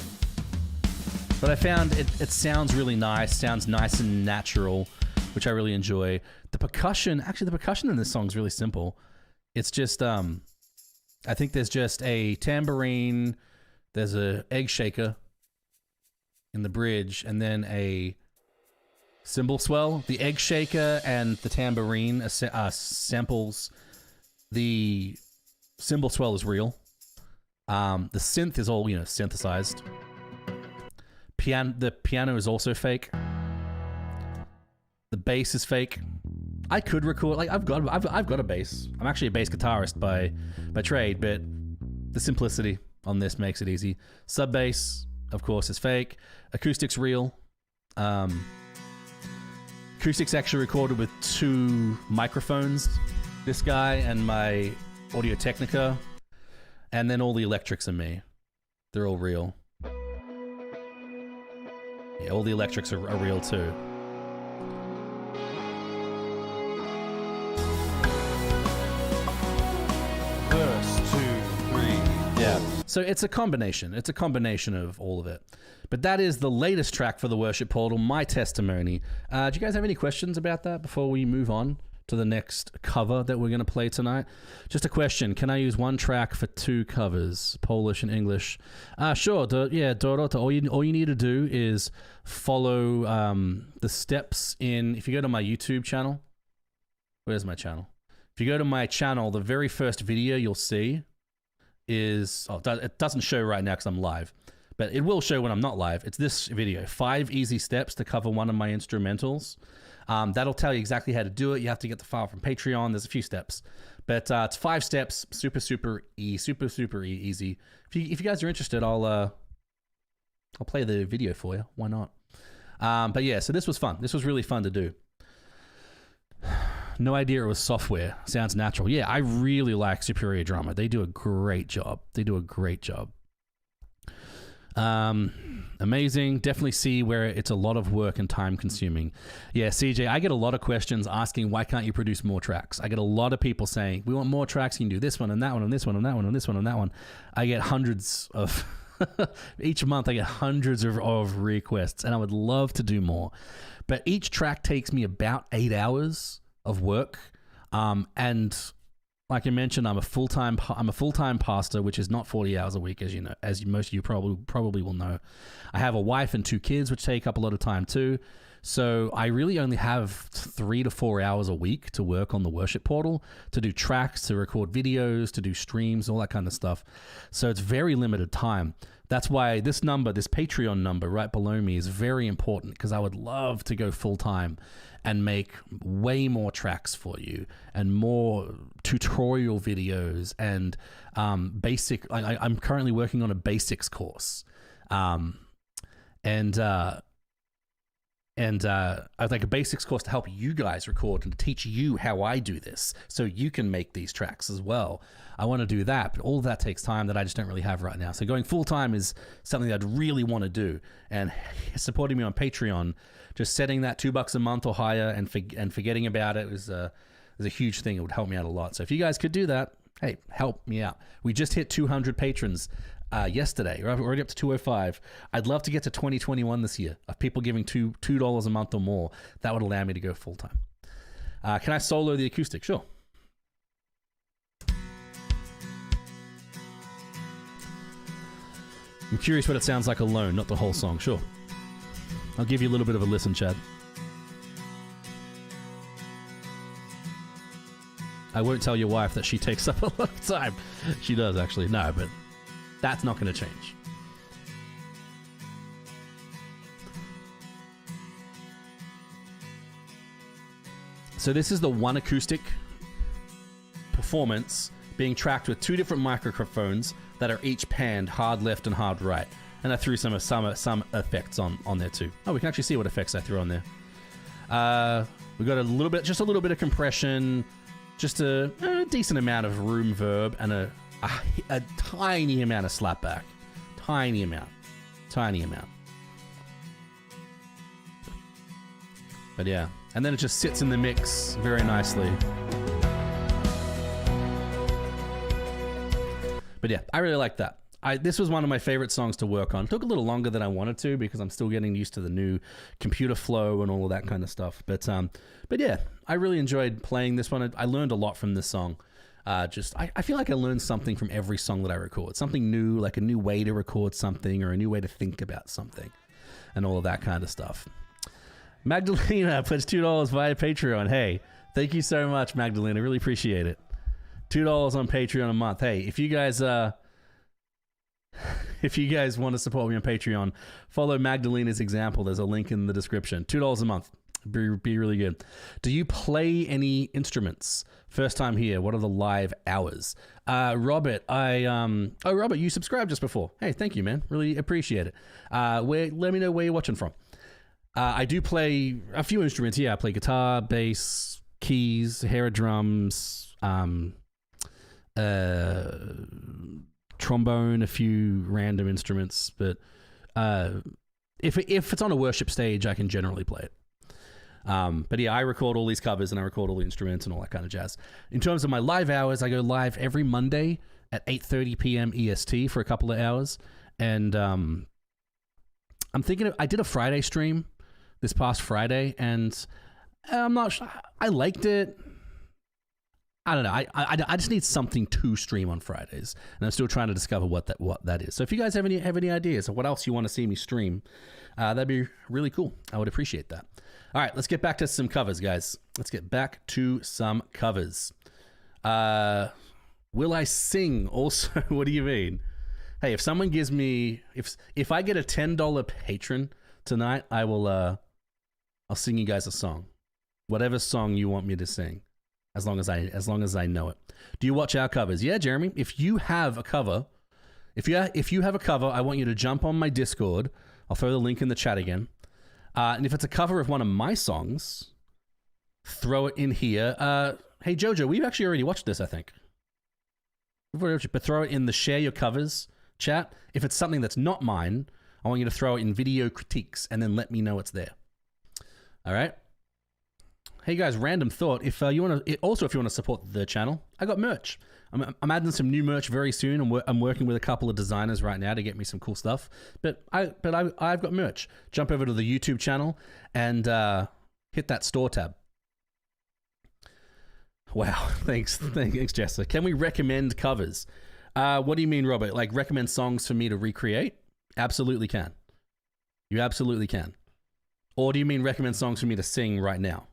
But I found it sounds really nice. Sounds nice and natural, which I really enjoy. The percussion in this song is really simple. It's just I think there's just a tambourine. There's a egg shaker in the bridge, and then a cymbal swell. The egg shaker and the tambourine samples. The cymbal swell is real. The synth is all synthesized. The piano is also fake. The bass is fake. I could record I've got a bass. I'm actually a bass guitarist by trade, but the simplicity on this makes it easy. Sub bass, of course, is fake. Acoustics real. Acoustics actually recorded with 2 microphones. This guy and my Audio Technica, and then all the electrics are me. They're all real. Yeah, all the electrics are real too. Verse 2, 3. Yeah. So it's a combination. It's a combination of all of it. But that is the latest track for the Worship Portal, My Testimony. Do you guys have any questions about that before we move on to the next cover that we're going to play tonight? Just a question. Can I use one track for 2 covers, Polish and English? Sure. Dorota, all you need to do is follow the steps in... If you go to my YouTube channel... Where's my channel? If you go to my channel, the very first video you'll see is... it doesn't show right now because I'm live, but it will show when I'm not live. It's this video, 5 easy steps to cover one of my instrumentals. That'll tell you exactly how to do it. You have to get the file from Patreon. There's a few steps, but it's 5 steps. Super easy. If you guys are interested, I'll play the video for you. Why not? But yeah, so this was fun. This was really fun to do. No idea it was software. Sounds natural. Yeah, I really like Superior Drummer. They do a great job. Amazing. Definitely see where it's a lot of work and time consuming. Yeah, CJ, I get a lot of questions asking why can't you produce more tracks? I get a lot of people saying we want more tracks. You can do this one and that one and this one and that one and this one and that one. I get hundreds of each month. I get hundreds of requests, and I would love to do more. But each track takes me about 8 hours of work, and like I mentioned, I'm a full-time pastor, which is not 40 hours a week, as you know, as most of you probably will know. I have a wife and 2 kids, which take up a lot of time too. So I really only have 3 to 4 hours a week to work on the Worship Portal, to do tracks, to record videos, to do streams, all that kind of stuff. So it's very limited time. That's why this Patreon number right below me is very important, because I would love to go full-time and make way more tracks for you and more tutorial videos and basic. I'm currently working on a basics course. and I was like a basics course to help you guys record and to teach you how I do this so you can make these tracks as well. I want to do that, but all of that takes time that I just don't really have right now. So going full time is something that I'd really want to do, and supporting me on Patreon, just setting that $2 a month or higher and forgetting about it is a huge thing. It would help me out a lot. So if you guys could do that, hey, help me out. We just hit 200 patrons yesterday. We're already up to 205. I'd love to get to 2021 this year of people giving $2 a month or more. That would allow me to go full time. Can I solo the acoustic? Sure. I'm curious what it sounds like alone, not the whole song. Sure. I'll give you a little bit of a listen, Chad. I won't tell your wife that she takes up a lot of time. She does, actually. No, but that's not going to change. So this is the one acoustic performance being tracked with two different microphones that are each panned hard left and hard right. And I threw some effects on there too. Oh, we can actually see what effects I threw on there. We got just a little bit of compression, just a decent amount of room verb, and a tiny amount of slapback. Tiny amount. But yeah, and then it just sits in the mix very nicely. But yeah, I really like that. This was one of my favorite songs to work on. It took a little longer than I wanted to because I'm still getting used to the new computer flow and all of that kind of stuff. But yeah, I really enjoyed playing this one. I learned a lot from this song. I feel like I learned something from every song that I record. Something new, like a new way to record something or a new way to think about something and all of that kind of stuff. Magdalena puts $2 via Patreon. Hey, thank you so much, Magdalena. Really appreciate it. $2 on Patreon a month. Hey, if you guys want to support me on Patreon, follow Magdalena's example. There's a link in the description. $2 a month. Be really good. Do you play any instruments? First time here. What are the live hours? Robert, Robert, you subscribed just before. Hey, thank you, man. Really appreciate it. Let me know where you're watching from. I do play a few instruments. Yeah, I play guitar, bass, keys, hair drums, trombone, a few random instruments. But if it's on a worship stage, I can generally play it. But yeah, I record all these covers and I record all the instruments and all that kind of jazz. In terms of my live hours, I go live every Monday at 8:30 p.m. EST for a couple of hours. And I'm thinking I did a Friday stream this past Friday, and I'm not sure. I liked it. I don't know. I just need something to stream on Fridays, and I'm still trying to discover what that is. So if you guys have any ideas of what else you want to see me stream, that'd be really cool. I would appreciate that. All right, let's get back to some covers, guys. Let's get back to some covers. Will I sing also? What do you mean? Hey, if someone gives me, if I get a $10 patron tonight, I will, I'll sing you guys a song. Whatever song you want me to sing, as long as I know it. Do you watch our covers? Yeah, Jeremy. If you have a cover, if you have a cover, I want you to jump on my Discord. I'll throw the link in the chat again. And if it's a cover of one of my songs, throw it in here. Hey, Jojo, we've actually already watched this, I think. But throw it in the share your covers chat. If it's something that's not mine, I want you to throw it in video critiques and then let me know it's there. All right. Hey guys, random thought. If you want to support the channel, I got merch. I'm adding some new merch very soon. I'm working with a couple of designers right now to get me some cool stuff. But I've got merch. Jump over to the YouTube channel and hit that store tab. Wow, thanks, Jessica. Can we recommend covers? What do you mean, Robert? Like recommend songs for me to recreate? Absolutely can. You absolutely can. Or do you mean recommend songs for me to sing right now?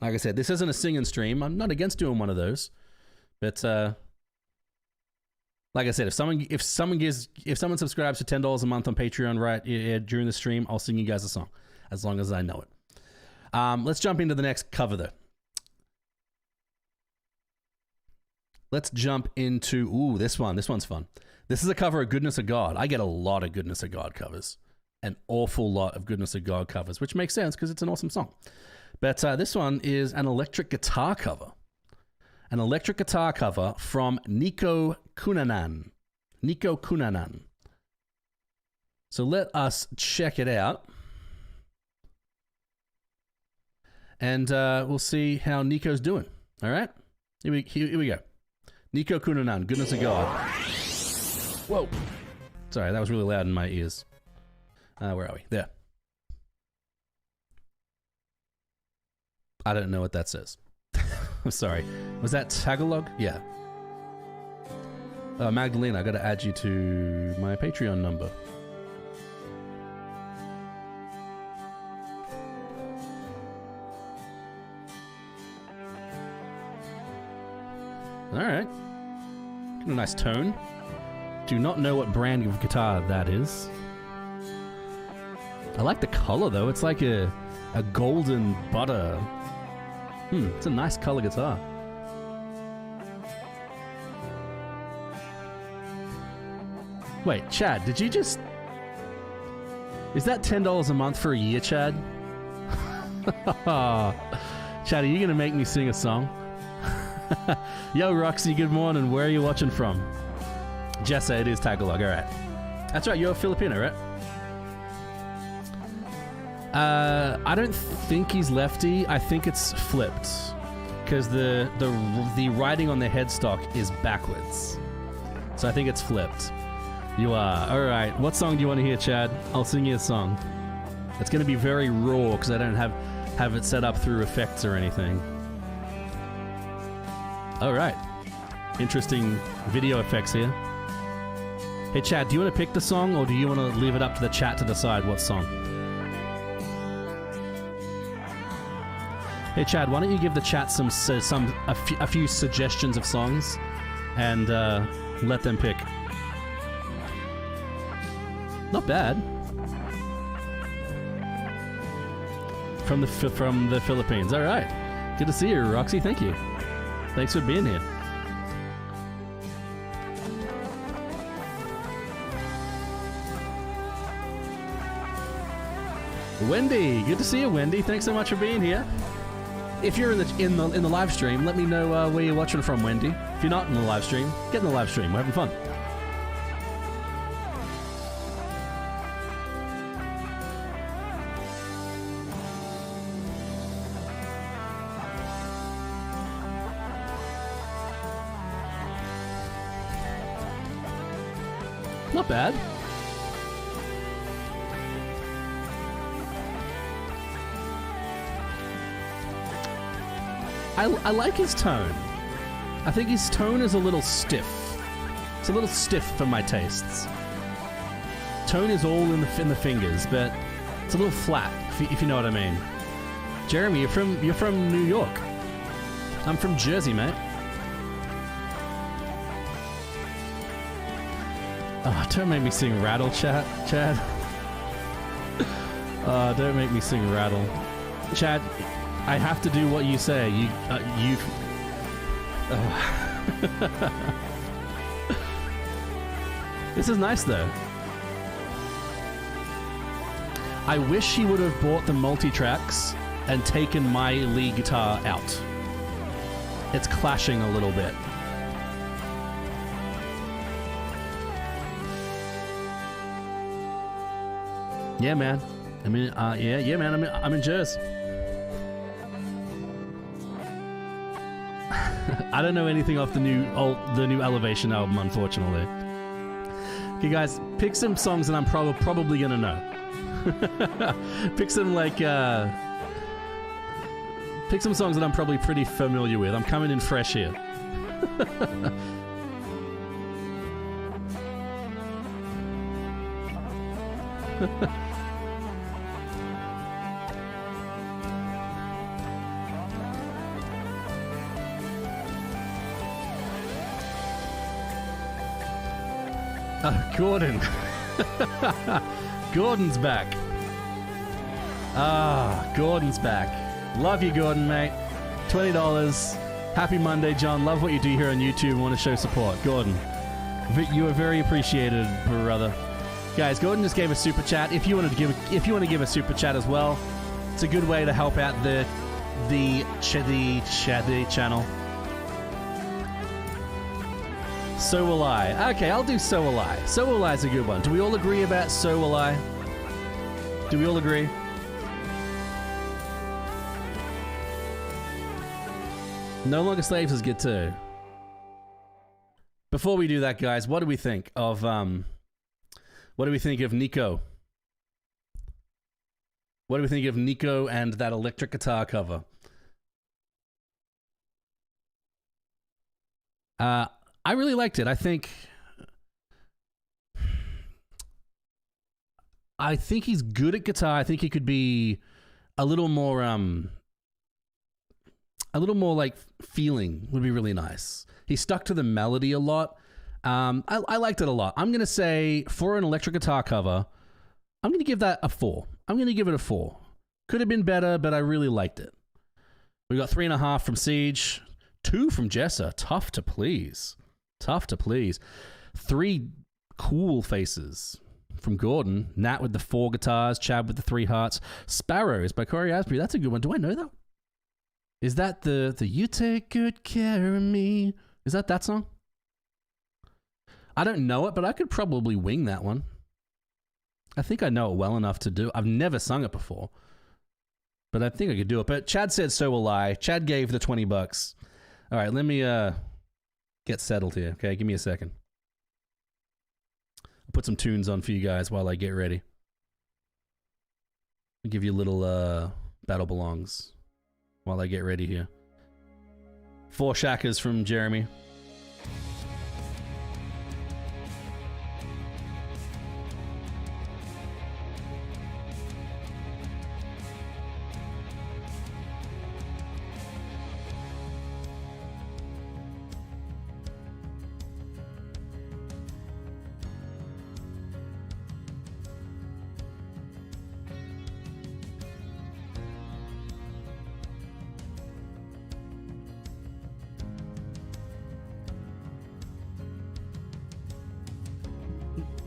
Like I said, this isn't a sing and stream. I'm not against doing one of those. But like I said, if someone subscribes to $10 a month on Patreon right during the stream, I'll sing you guys a song, as long as I know it. Let's jump into the next cover though. Let's jump into this one. This one's fun. This is a cover of Goodness of God. I get a lot of Goodness of God covers. an awful lot of Goodness of God covers, which makes sense because it's an awesome song. But this one is an electric guitar cover. An electric guitar cover from Nico Kunanan. Nico Kunanan. So let us check it out. And we'll see how Nico's doing. All right? Here we go. Nico Kunanan, Goodness of God. Whoa. Sorry, that was really loud in my ears. Where are we? There. I don't know what that says. I'm sorry. Was that Tagalog? Yeah. Magdalena, I gotta add you to my Patreon number. Alright. Got a nice tone. Do not know what brand of guitar that is. I like the color though. It's like a golden butter. It's a nice color guitar. Wait, Chad, did you just... Is that $10 a month for a year, Chad? Chad, are you going to make me sing a song? Yo, Roxy, good morning. Where are you watching from? Jessa, it is Tagalog, alright. That's right, you're a Filipino, right? I don't think he's lefty. I think it's flipped. Because the writing on the headstock is backwards. So I think it's flipped. You are. Alright, what song do you want to hear, Chad? I'll sing you a song. It's going to be very raw because I don't have it set up through effects or anything. Alright. Interesting video effects here. Hey Chad, do you want to pick the song or do you want to leave it up to the chat to decide what song? Hey Chad, why don't you give the chat a few suggestions of songs and let them pick. Not bad. From the Philippines. All right. Good to see you, Roxy. Thank you. Thanks for being here. Wendy, good to see you, Wendy. Thanks so much for being here. If you're in the live stream, let me know where you're watching from, Wendy. If you're not in the live stream, get in the live stream. We're having fun. Not bad. I like his tone. I think his tone is a little stiff. It's a little stiff for my tastes. Tone is all in the fingers, but it's a little flat, if you know what I mean. Jeremy, you're from New York. I'm from Jersey, mate. Oh, don't make me sing Rattle, Chad. Don't make me sing Rattle. Chad, I have to do what you say. This is nice, though. I wish he would have bought the multi-tracks and taken my lead guitar out. It's clashing a little bit. Yeah, man. I mean, yeah, man. I'm in Jersey. I don't know anything off the new Elevation album, unfortunately. Okay, guys, pick some songs that I'm probably gonna know. Pick some songs that I'm probably pretty familiar with. I'm coming in fresh here. Gordon. Gordon's back. Gordon's back. Love you, Gordon, mate. $20. Happy Monday, John. Love what you do here on YouTube. Want to show support. Gordon, you are very appreciated, brother. Guys, Gordon just gave a super chat. If you want to give a super chat as well, it's a good way to help out the channel. So Will I. Okay, I'll do So Will I. So Will I is a good one. Do we all agree about So Will I? Do we all agree? No Longer Slaves is good too. Before we do that, guys, what do we think of Nico? What do we think of Nico and that electric guitar cover? I really liked it. I think he's good at guitar. I think he could be a little more like feeling would be really nice. He stuck to the melody a lot. I liked it a lot. I'm going to say for an electric guitar cover, I'm going to give that a 4. I'm going to give it a 4. Could have been better, but I really liked it. We got 3.5 from Siege, 2 from Jessa. Tough to please. 3 cool faces from Gordon. Nat with the 4 guitars, Chad with the 3 hearts. Sparrows by Corey Asbury. That's a good one. Do I know that? Is that the You Take Good Care of Me? Is that song? I don't know it, but I could probably wing that one. I think I know it well enough to do. I've never sung it before, but I think I could do it. But Chad said So Will I. Chad gave the $20. All right, let me get settled here. Okay, give me a second. I'll put some tunes on for you guys while I get ready. I'll give you a little Battle Belongs while I get ready here. 4 shackers from Jeremy.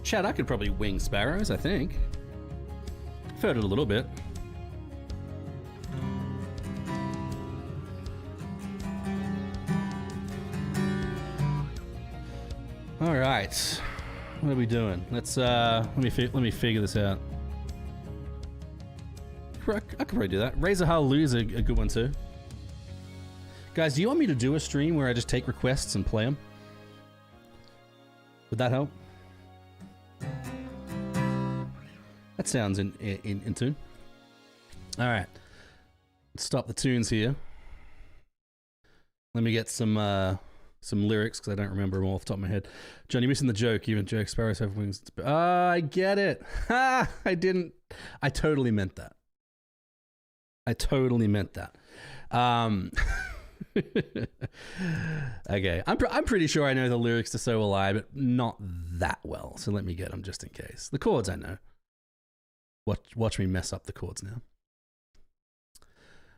Chad, I could probably wing Sparrows, I think. I've heard it a little bit. All right. What are we doing? Let's let me figure this out. I could probably do that. Razor Hallelujah is a good one too. Guys, do you want me to do a stream where I just take requests and play them? Would that help? That sounds in tune. All right. Let's stop the tunes here. Let me get some lyrics because I don't remember them all off the top of my head. John, you're missing the joke. Even Jack Sparrows have wings. I get it. Ha! I didn't. I totally meant that. Okay. I'm pretty sure I know the lyrics to So Will I, but not that well. So let me get them just in case. The chords I know. Watch me mess up the chords now. All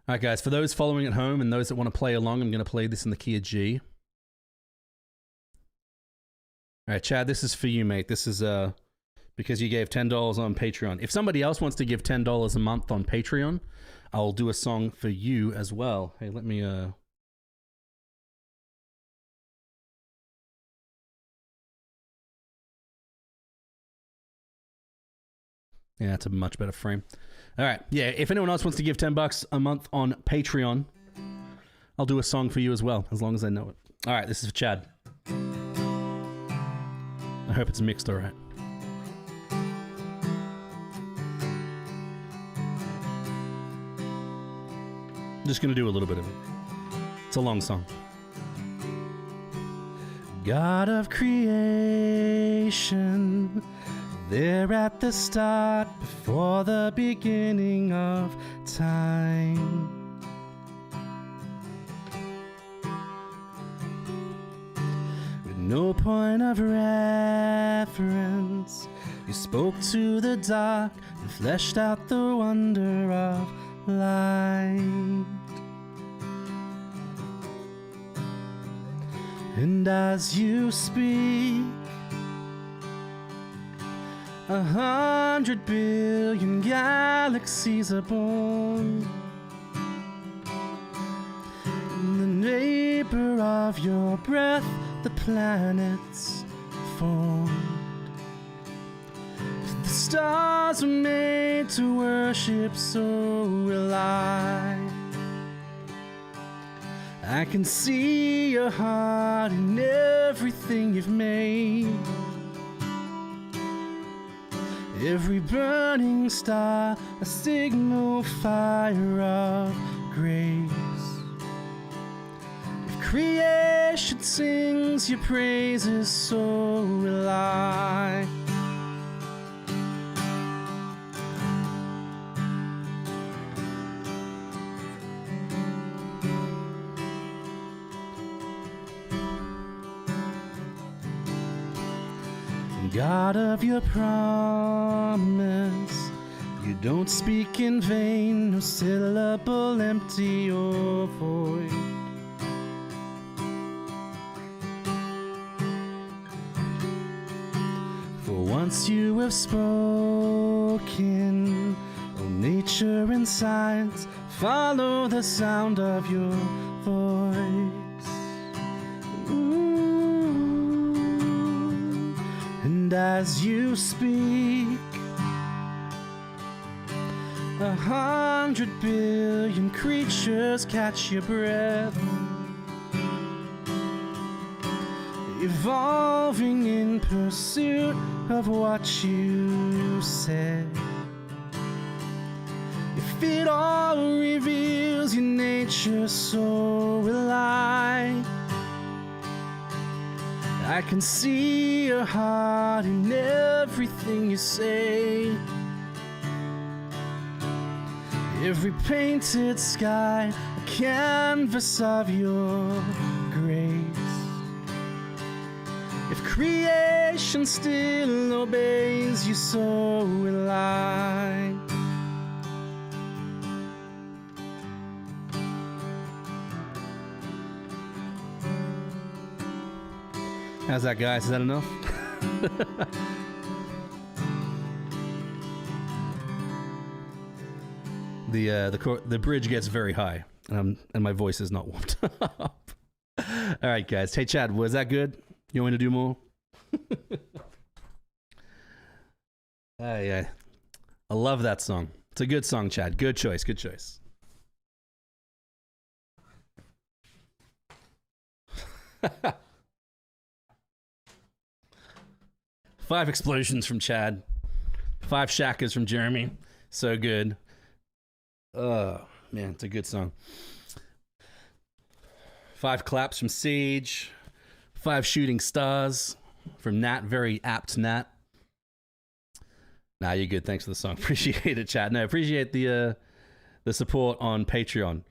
right, guys. For those following at home and those that want to play along, I'm going to play this in the key of G. All right, Chad, this is for you, mate. This is because you gave $10 on Patreon. If somebody else wants to give $10 a month on Patreon, I'll do a song for you as well. Hey, let me Yeah, it's a much better frame. All right. Yeah, if anyone else wants to give $10 a month on Patreon, I'll do a song for you as well, as long as I know it. All right, this is for Chad. I hope it's mixed all right. I'm just going to do a little bit of it. It's a long song. God of creation, there at the start, before the beginning of time. With no point of reference, you spoke to the dark and fleshed out the wonder of light. And as you speak, 100 billion galaxies are born. In the vapor of your breath, the planets formed. The stars were made to worship, so will I. I can see your heart in everything you've made. Every burning star, a signal fire of grace. If creation sings your praises, so will I. God of your promise, you don't speak in vain, no syllable empty or void. For once you have spoken, all nature and science follow the sound of your voice. And as you speak, 100 billion creatures catch your breath, evolving in pursuit of what you said. If it all reveals your nature, so will I. I can see your heart in everything you say. Every painted sky, a canvas of your grace. If creation still obeys you, so will I. How's that, guys? Is that enough? The bridge gets very high, and my voice is not warmed up. All right, guys. Hey, Chad, was that good? You want me to do more? Yeah. I love that song. It's a good song, Chad. Good choice. Good choice. Five explosions from Chad. 5 shakas from Jeremy. So good. Oh, man, it's a good song. 5 claps from Sage. 5 shooting stars from Nat. Very apt Nat. Nah, you're good. Thanks for the song. Appreciate it, Chad. No, appreciate the support on Patreon.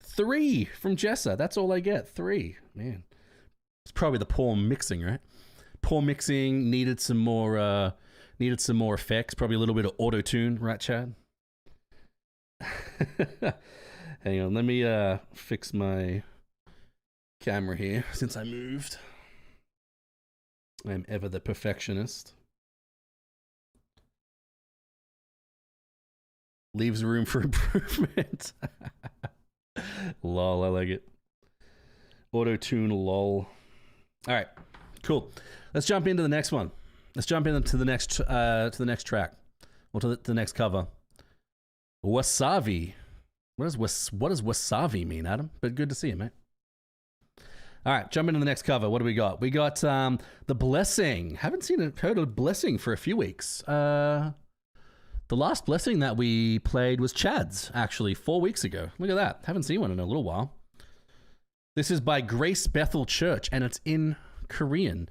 3 from Jessa. That's all I get. 3. Man. It's probably the poor mixing, right? Poor mixing, needed some more effects, probably a little bit of auto-tune, right, Chad? Hang on, let me fix my camera here since I moved. I'm ever the perfectionist. Leaves room for improvement. Lol, I like it. Auto-tune, lol. All right, cool. Let's jump into the next one. Let's jump into the next track, or to the next cover. Wasavi. What does wasavi mean, Adam? But good to see you, mate. All right, jump into the next cover. What do we got? We got The Blessing. Haven't heard of Blessing for a few weeks. The last Blessing that we played was Chad's, actually, 4 weeks ago. Look at that. Haven't seen one in a little while. This is by Grace Bethel Church, and it's in Korean.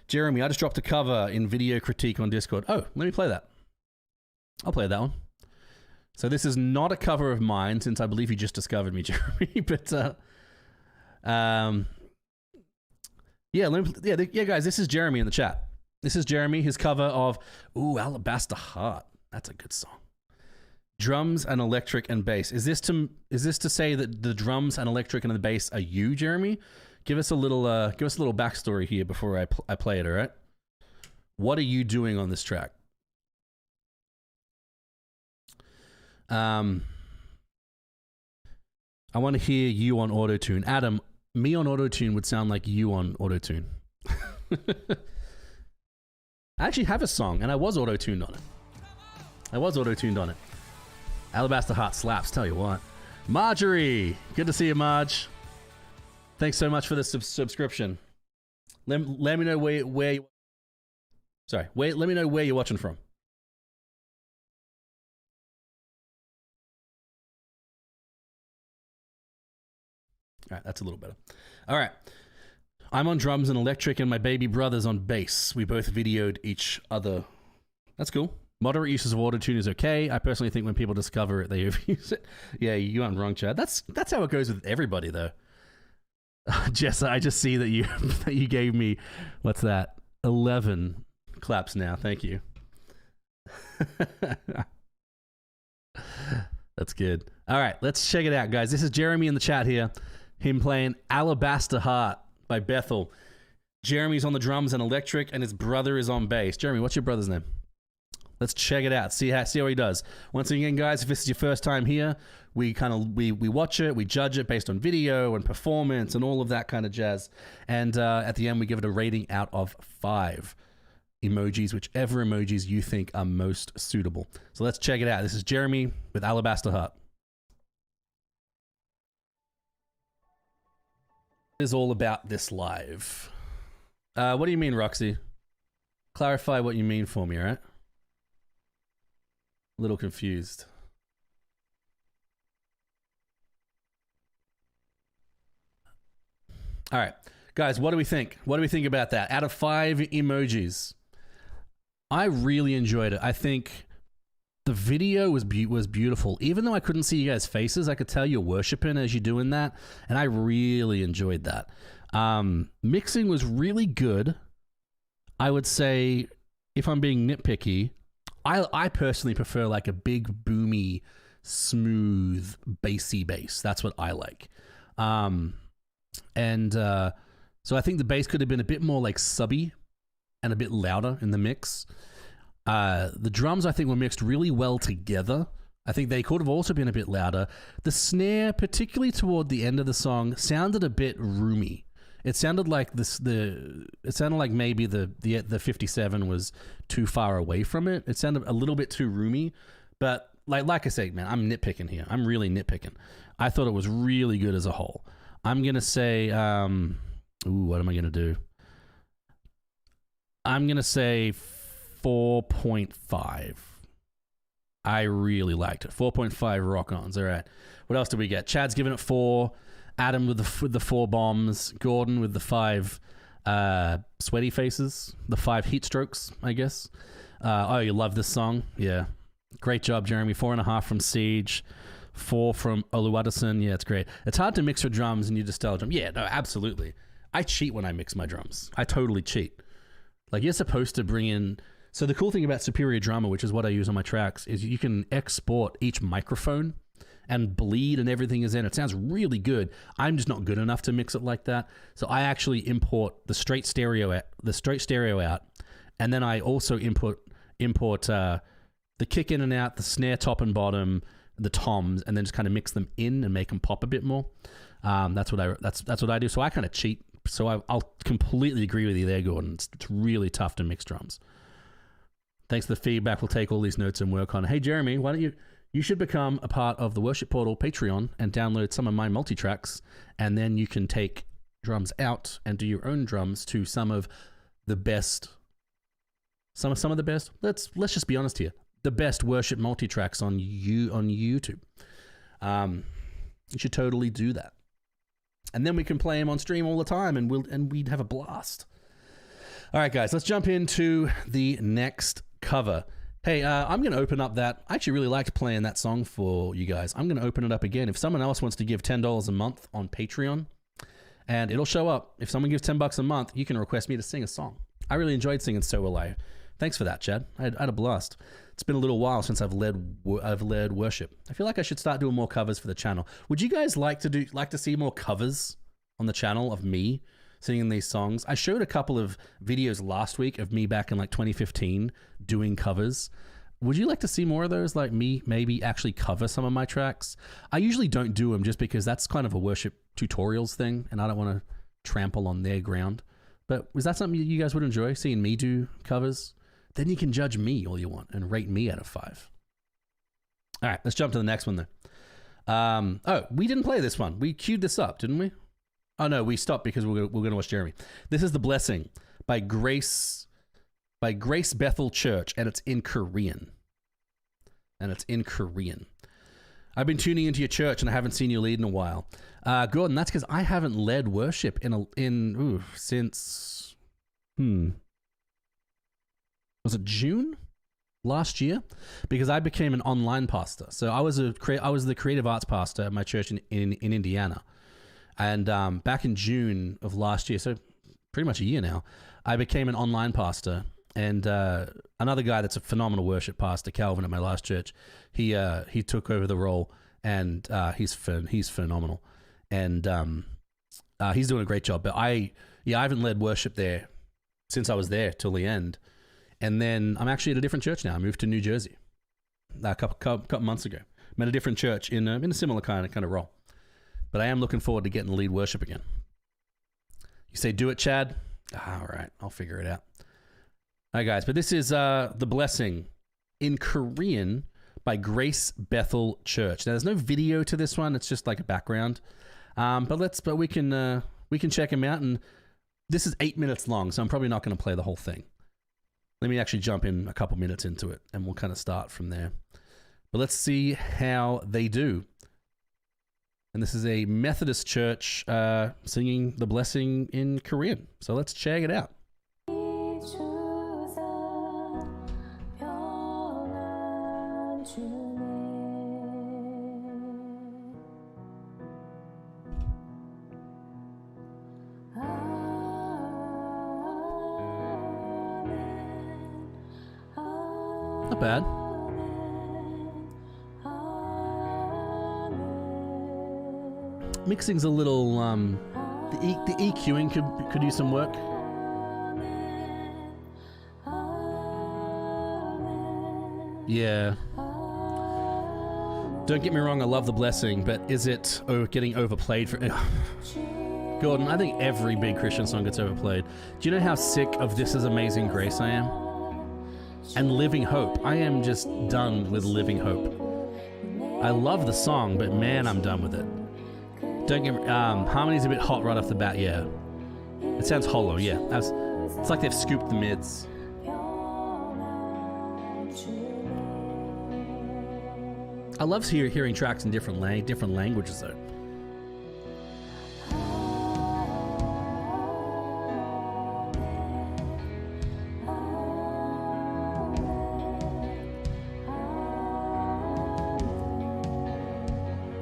Jeremy, I just dropped a cover in Video Critique on Discord. Oh, let me play that. I'll play that one. So this is not a cover of mine, since I believe you just discovered me, Jeremy. But yeah, guys, this is Jeremy in the chat. This is Jeremy, his cover of Alabaster Heart. That's a good song. Drums and electric and bass. Is this to say that the drums and electric and the bass are you, Jeremy? Give us a little backstory here before I play it. All right. What are you doing on this track? I want to hear you on autotune. Adam, me on autotune would sound like you on autotune. I actually have a song, and I was auto-tuned on it. Alabaster Heart slaps, tell you what. Marjorie! Good to see you, Marge. Thanks so much for the subscription. Let me know where you... Sorry, let me know where you're watching from. All right, that's a little better. All right. I'm on drums and electric, and my baby brother's on bass. We both videoed each other. That's cool. Moderate uses of autotune is okay. I personally think when people discover it, they overuse it. Yeah, you aren't wrong, Chad. That's how it goes with everybody, though. Jess, I just see that you that you gave me, what's that? 11 claps now. Thank you. That's good. All right, let's check it out, guys. This is Jeremy in the chat here. Him playing Alabaster Heart by Bethel. Jeremy's on the drums and electric, and his brother is on bass. Jeremy, what's your brother's name? Let's check it out. See how he does. Once again, guys, if this is your first time here, we watch it, we judge it based on video and performance and all of that kind of jazz. And at the end, we give it a rating out of 5 emojis, whichever emojis you think are most suitable. So let's check it out. This is Jeremy with Alabaster Heart. Is all about this live. What do you mean, Roxy? Clarify what you mean for me, all right? A little confused. All right, guys, what do we think? What do we think about that? Out of 5 emojis, I really enjoyed it. I think the video was beautiful. Even though I couldn't see you guys' faces, I could tell you're worshiping as you're doing that, and I really enjoyed that. Mixing was really good. I would say, if I'm being nitpicky, I personally prefer like a big, boomy, smooth, bassy bass. That's what I like. So I think the bass could have been a bit more like subby and a bit louder in the mix. The drums, I think, were mixed really well together. I think they could have also been a bit louder. The snare, particularly toward the end of the song, sounded a bit roomy. It sounded like it sounded like maybe the 57 was too far away from it. It sounded a little bit too roomy, but like I say, man, I'm nitpicking here. I'm really nitpicking. I thought it was really good as a whole. I'm gonna say, what am I gonna do? I'm gonna say 4.5. I really liked it. 4.5 rock-ons. All right. What else did we get? Chad's giving it 4. Adam with the 4 bombs. Gordon with the 5 sweaty faces. The 5 heat strokes, I guess. Oh, you love this song? Yeah. Great job, Jeremy. 4.5 from Siege. 4 from Oluwadison. Yeah, it's great. It's hard to mix for drums and you just tell drum. Yeah, no, absolutely. I cheat when I mix my drums. I totally cheat. Like, you're supposed to bring in... So the cool thing about Superior Drummer, which is what I use on my tracks, is you can export each microphone and bleed and everything is in. It sounds really good. I'm just not good enough to mix it like that. So I actually import the straight stereo out, and then I also import the kick in and out, the snare top and bottom, the toms, and then just kind of mix them in and make them pop a bit more. That's what I do. So I kind of cheat. So I'll completely agree with you there, Gordon. It's really tough to mix drums. Thanks for the feedback. We'll take all these notes and work on it. Hey, Jeremy, why don't you should become a part of the Worship Portal Patreon and download some of my multi-tracks, and then you can take drums out and do your own drums to some of the best, some of the best. Let's just be honest here. The best worship multi-tracks on YouTube. You should totally do that. And then we can play them on stream all the time, and we'd have a blast. All right, guys, let's jump into the next cover. Hey, I'm going to open up that. I actually really liked playing that song for you guys. I'm going to open it up again. If someone else wants to give $10 a month on Patreon, and it'll show up. If someone gives $10 a month, you can request me to sing a song. I really enjoyed singing So Will I. Thanks for that, Chad. I had a blast. It's been a little while since I've led worship. I feel like I should start doing more covers for the channel. Would you guys like to see more covers on the channel of me singing these songs? I showed a couple of videos last week of me back in like 2015 doing covers. would you like to see more of those? Like me maybe actually cover some of my tracks? I usually don't do them just because that's kind of a worship tutorials thing, and I don't want to trample on their ground. But is that something you guys would enjoy, seeing me do covers? Then you can judge me all you want and rate me out of 5. All right, let's jump to the next one then. Oh, we didn't play this one. We queued this up, didn't we? Oh no, we stopped because we're going to watch Jeremy. This is The Blessing by Grace Bethel Church, and it's in Korean. I've been tuning into your church and I haven't seen you lead in a while. Gordon, that's because I haven't led worship since was it June last year? Because I became an online pastor. So I was the creative arts pastor at my church in Indiana. And back in June of last year, so pretty much a year now, I became an online pastor. And another guy that's a phenomenal worship pastor, Calvin, at my last church, he took over the role, and he's phenomenal, and he's doing a great job. But I haven't led worship there since I was there till the end, and then I'm actually at a different church now. I moved to New Jersey a couple months ago. I'm at a different church in a similar kind of role, but I am looking forward to getting to lead worship again. You say, do it, Chad? All right, I'll figure it out. All right, guys, but this is The Blessing in Korean by Grace Bethel Church. Now, there's no video to this one; it's just like a background. But we can check them out. And this is 8 minutes long, so I'm probably not going to play the whole thing. Let me actually jump in a couple minutes into it, and we'll kind of start from there. But let's see how they do. And this is a Methodist church singing The Blessing in Korean. So let's check it out. Not bad. Mixing's a little the EQing could use some work. Yeah. Don't get me wrong, I love The Blessing, but is it getting overplayed for Gordon, I think every big Christian song gets overplayed. Do you know how sick of This Is Amazing Grace I am? And Living Hope. I am just done with Living Hope. I love the song, but man, I'm done with it. Don't get me, harmony's a bit hot right off the bat, yeah. It sounds hollow, yeah. It's like they've scooped the mids. I love hearing tracks in different languages, though.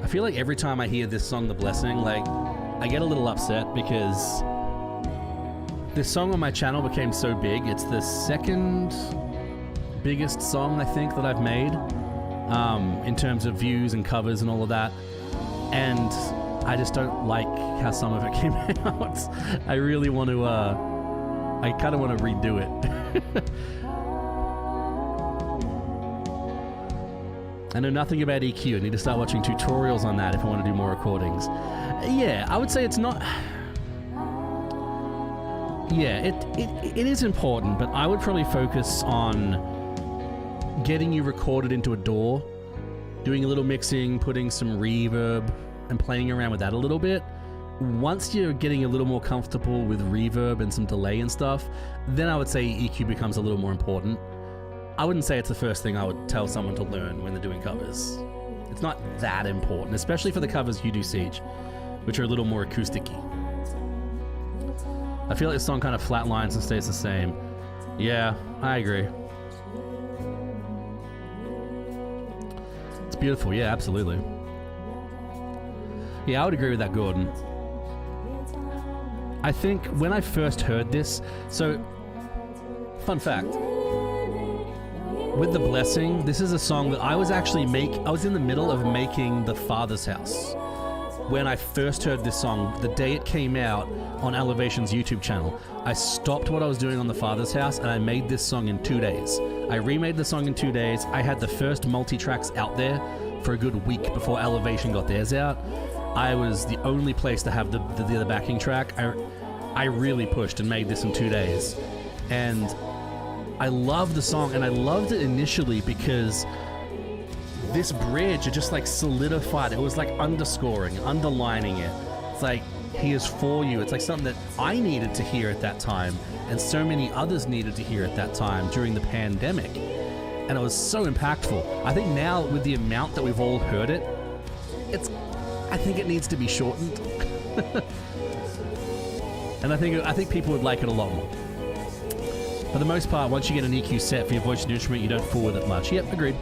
I feel like every time I hear this song, The Blessing, like, I get a little upset because this song on my channel became so big. It's the second biggest song, I think, that I've made in terms of views and covers and all of that. And I just don't like how some of it came out. I really want to, I kind of want to redo it. I know nothing about EQ. I need to start watching tutorials on that if I want to do more recordings. Yeah, I would say it's not... Yeah, it is important, but I would probably focus on getting you recorded into a DAW, doing a little mixing, putting some reverb, and playing around with that a little bit. Once you're getting a little more comfortable with reverb and some delay and stuff, then I would say EQ becomes a little more important. I wouldn't say it's the first thing I would tell someone to learn when they're doing covers. It's not that important, especially for the covers you do, Siege, which are a little more acoustic-y. I feel like the song kind of flatlines and stays the same. Yeah, I agree. It's beautiful, yeah, absolutely. Yeah, I would agree with that, Gordon. I think when I first heard this, so, fun fact, with The Blessing, this is a song that I was in the middle of making The Father's House, when I first heard this song, the day it came out on Elevation's YouTube channel, I stopped what I was doing on the Father's House and I made this song in 2 days. I remade the song in 2 days. I had the first multi-tracks out there for a good week before Elevation got theirs out. I was the only place to have the backing track. I really pushed and made this in 2 days. And I love the song, and I loved it initially because this bridge, it just like solidified. It was like underscoring, underlining it. It's like, he is for you. It's like something that I needed to hear at that time, and so many others needed to hear at that time during the pandemic. And it was so impactful. I think now with the amount that we've all heard it, I think it needs to be shortened. And I think people would like it a lot more. For the most part, once you get an EQ set for your voice and instrument, you don't fool with it much. Yep, agreed.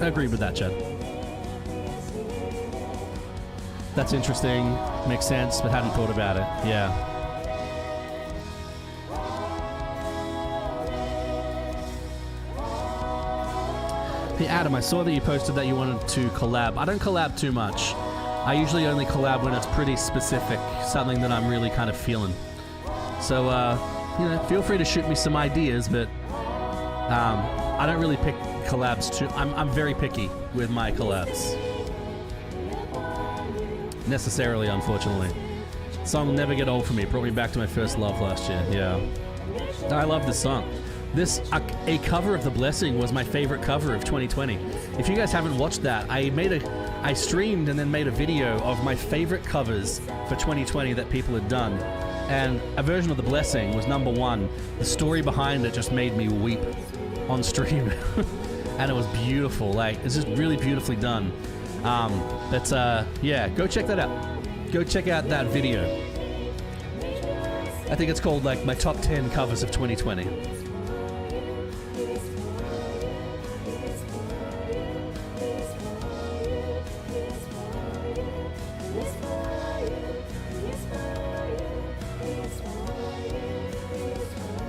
Agreed with that, Chad. That's interesting. Makes sense, but hadn't thought about it. Yeah. Hey, Adam, I saw that you posted that you wanted to collab. I don't collab too much. I usually only collab when it's pretty specific, something that I'm really kind of feeling. So, feel free to shoot me some ideas, but I don't really pick collabs too. I'm very picky with my collabs. Necessarily, unfortunately. Song will never get old for me. Brought me back to my first love last year. Yeah. I love this song. A cover of The Blessing was my favorite cover of 2020. If you guys haven't watched that, I streamed and then made a video of my favorite covers for 2020 that people had done. And a version of The Blessing was number one. The story behind it just made me weep on stream. And it was beautiful. Like, it's just really beautifully done. Yeah, go check that out. Go check out that video. I think it's called, like, my top 10 covers of 2020.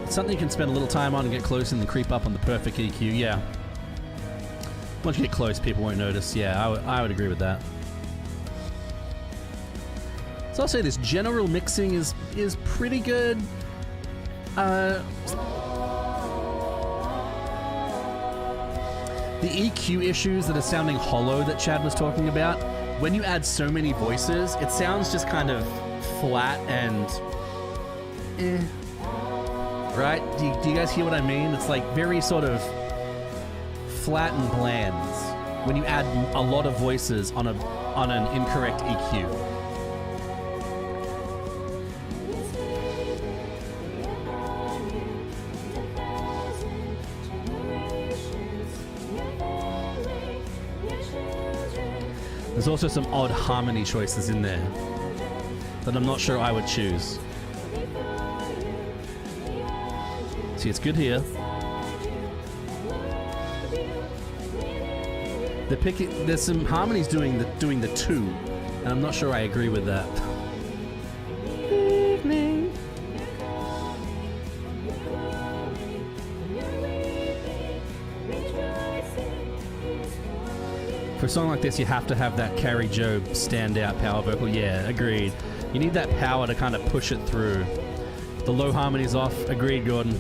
Something you can spend a little time on and get close and then creep up on the perfect EQ. Yeah. Once you get close, people won't notice. Yeah, I would agree with that. So I'll say this: general mixing is pretty good. The EQ issues that are sounding hollow that Chad was talking about, when you add so many voices, it sounds just kind of flat and right? Do you guys hear what I mean? It's like very sort of flat and bland when you add a lot of voices on an incorrect EQ. There's also some odd harmony choices in there that I'm not sure I would choose. See, it's good here. There's some harmonies doing the two, and I'm not sure I agree with that. Evening. For a song like this, you have to have that Carrie Job standout power vocal. Yeah, agreed. You need that power to kind of push it through. The low harmonies off. Agreed, Gordon.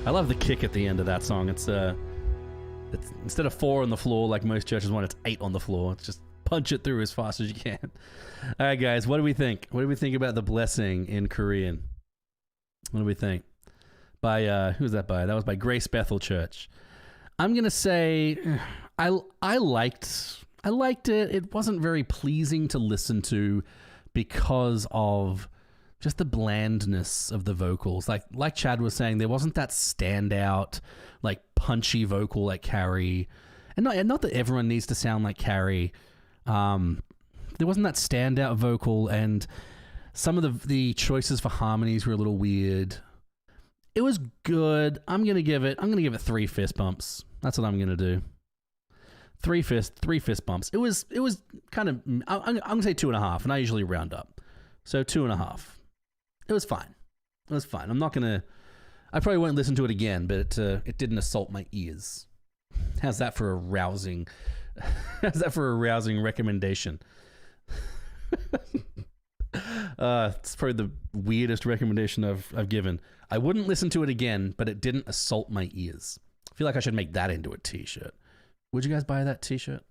I love the kick at the end of that song. It's instead of 4 on the floor like most churches want, it's 8 on the floor. It's just punch it through as fast as you can. All right, guys, what do we think? What do we think about The Blessing in Korean? What do we think? By who's that by? That was by Grace Bethel Church. I'm gonna say I liked it. It wasn't very pleasing to listen to because of just the blandness of the vocals. Like Chad was saying, there wasn't that standout, like punchy vocal like Carrie. And not that everyone needs to sound like Carrie. There wasn't that standout vocal, and some of the choices for harmonies were a little weird. It was good. I'm gonna give it 3 fist bumps. That's what I'm gonna do. 3 fist bumps. It was kind of, I'm gonna say 2.5, and I usually round up. So 2.5. It was fine. I'm not gonna I probably won't listen to it again, but it didn't assault my ears. How's that for a rousing? How's that for a rousing recommendation? It's probably the weirdest recommendation I've given. I wouldn't listen to it again, but it didn't assault my ears. I feel like I should make that into a t-shirt. Would you guys buy that t-shirt?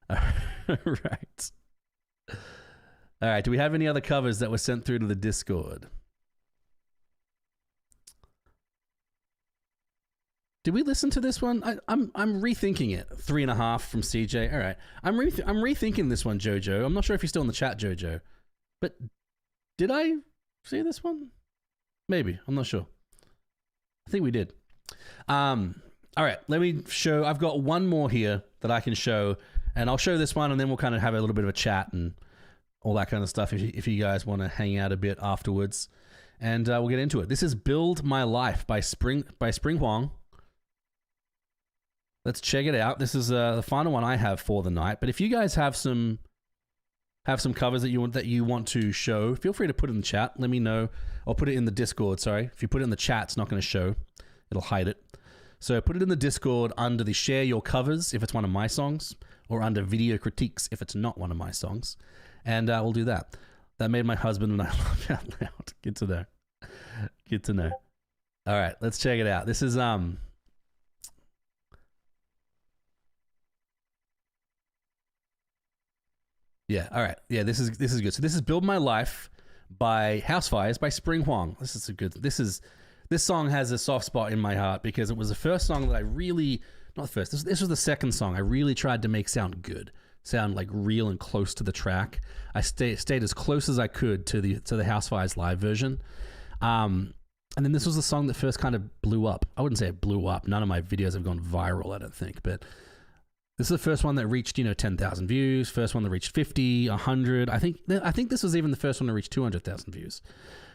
All right. All right. Do we have any other covers that were sent through to the Discord? Did we listen to this one? I'm rethinking it. 3.5 from CJ. All right. I'm rethinking this one, Jojo. I'm not sure if you're still in the chat, Jojo. But did I see this one? Maybe. I'm not sure. I think we did. All right. Let me show. I've got one more here that I can show. And I'll show this one, and then we'll kind of have a little bit of a chat and all that kind of stuff if you guys want to hang out a bit afterwards. And we'll get into it. This is Build My Life by Spring Huang. Let's check it out. This is the final one I have for the night. But if you guys have some covers that you want to show, feel free to put it in the chat. Let me know. I'll put it in the Discord, sorry. If you put it in the chat, it's not going to show. It'll hide it. So put it in the Discord under the share your covers if it's one of my songs, or under video critiques if it's not one of my songs. And we'll do that. That made my husband and I laugh out loud. Good to know. Good to know. All right, let's check it out. This is yeah, all right. Yeah, this is good. So this is Build My Life by House Fires by Spring Huang. This song has a soft spot in my heart because it was the first song that I really, not the first, this was the second song I really tried to make sound good, sound like real and close to the track. I stayed as close as I could to the House Fires live version. And then this was the song that first kind of blew up. I wouldn't say it blew up. None of my videos have gone viral, I don't think, but this is the first one that reached, 10,000 views. First one that reached 50, 100. I think this was even the first one to reach 200,000 views.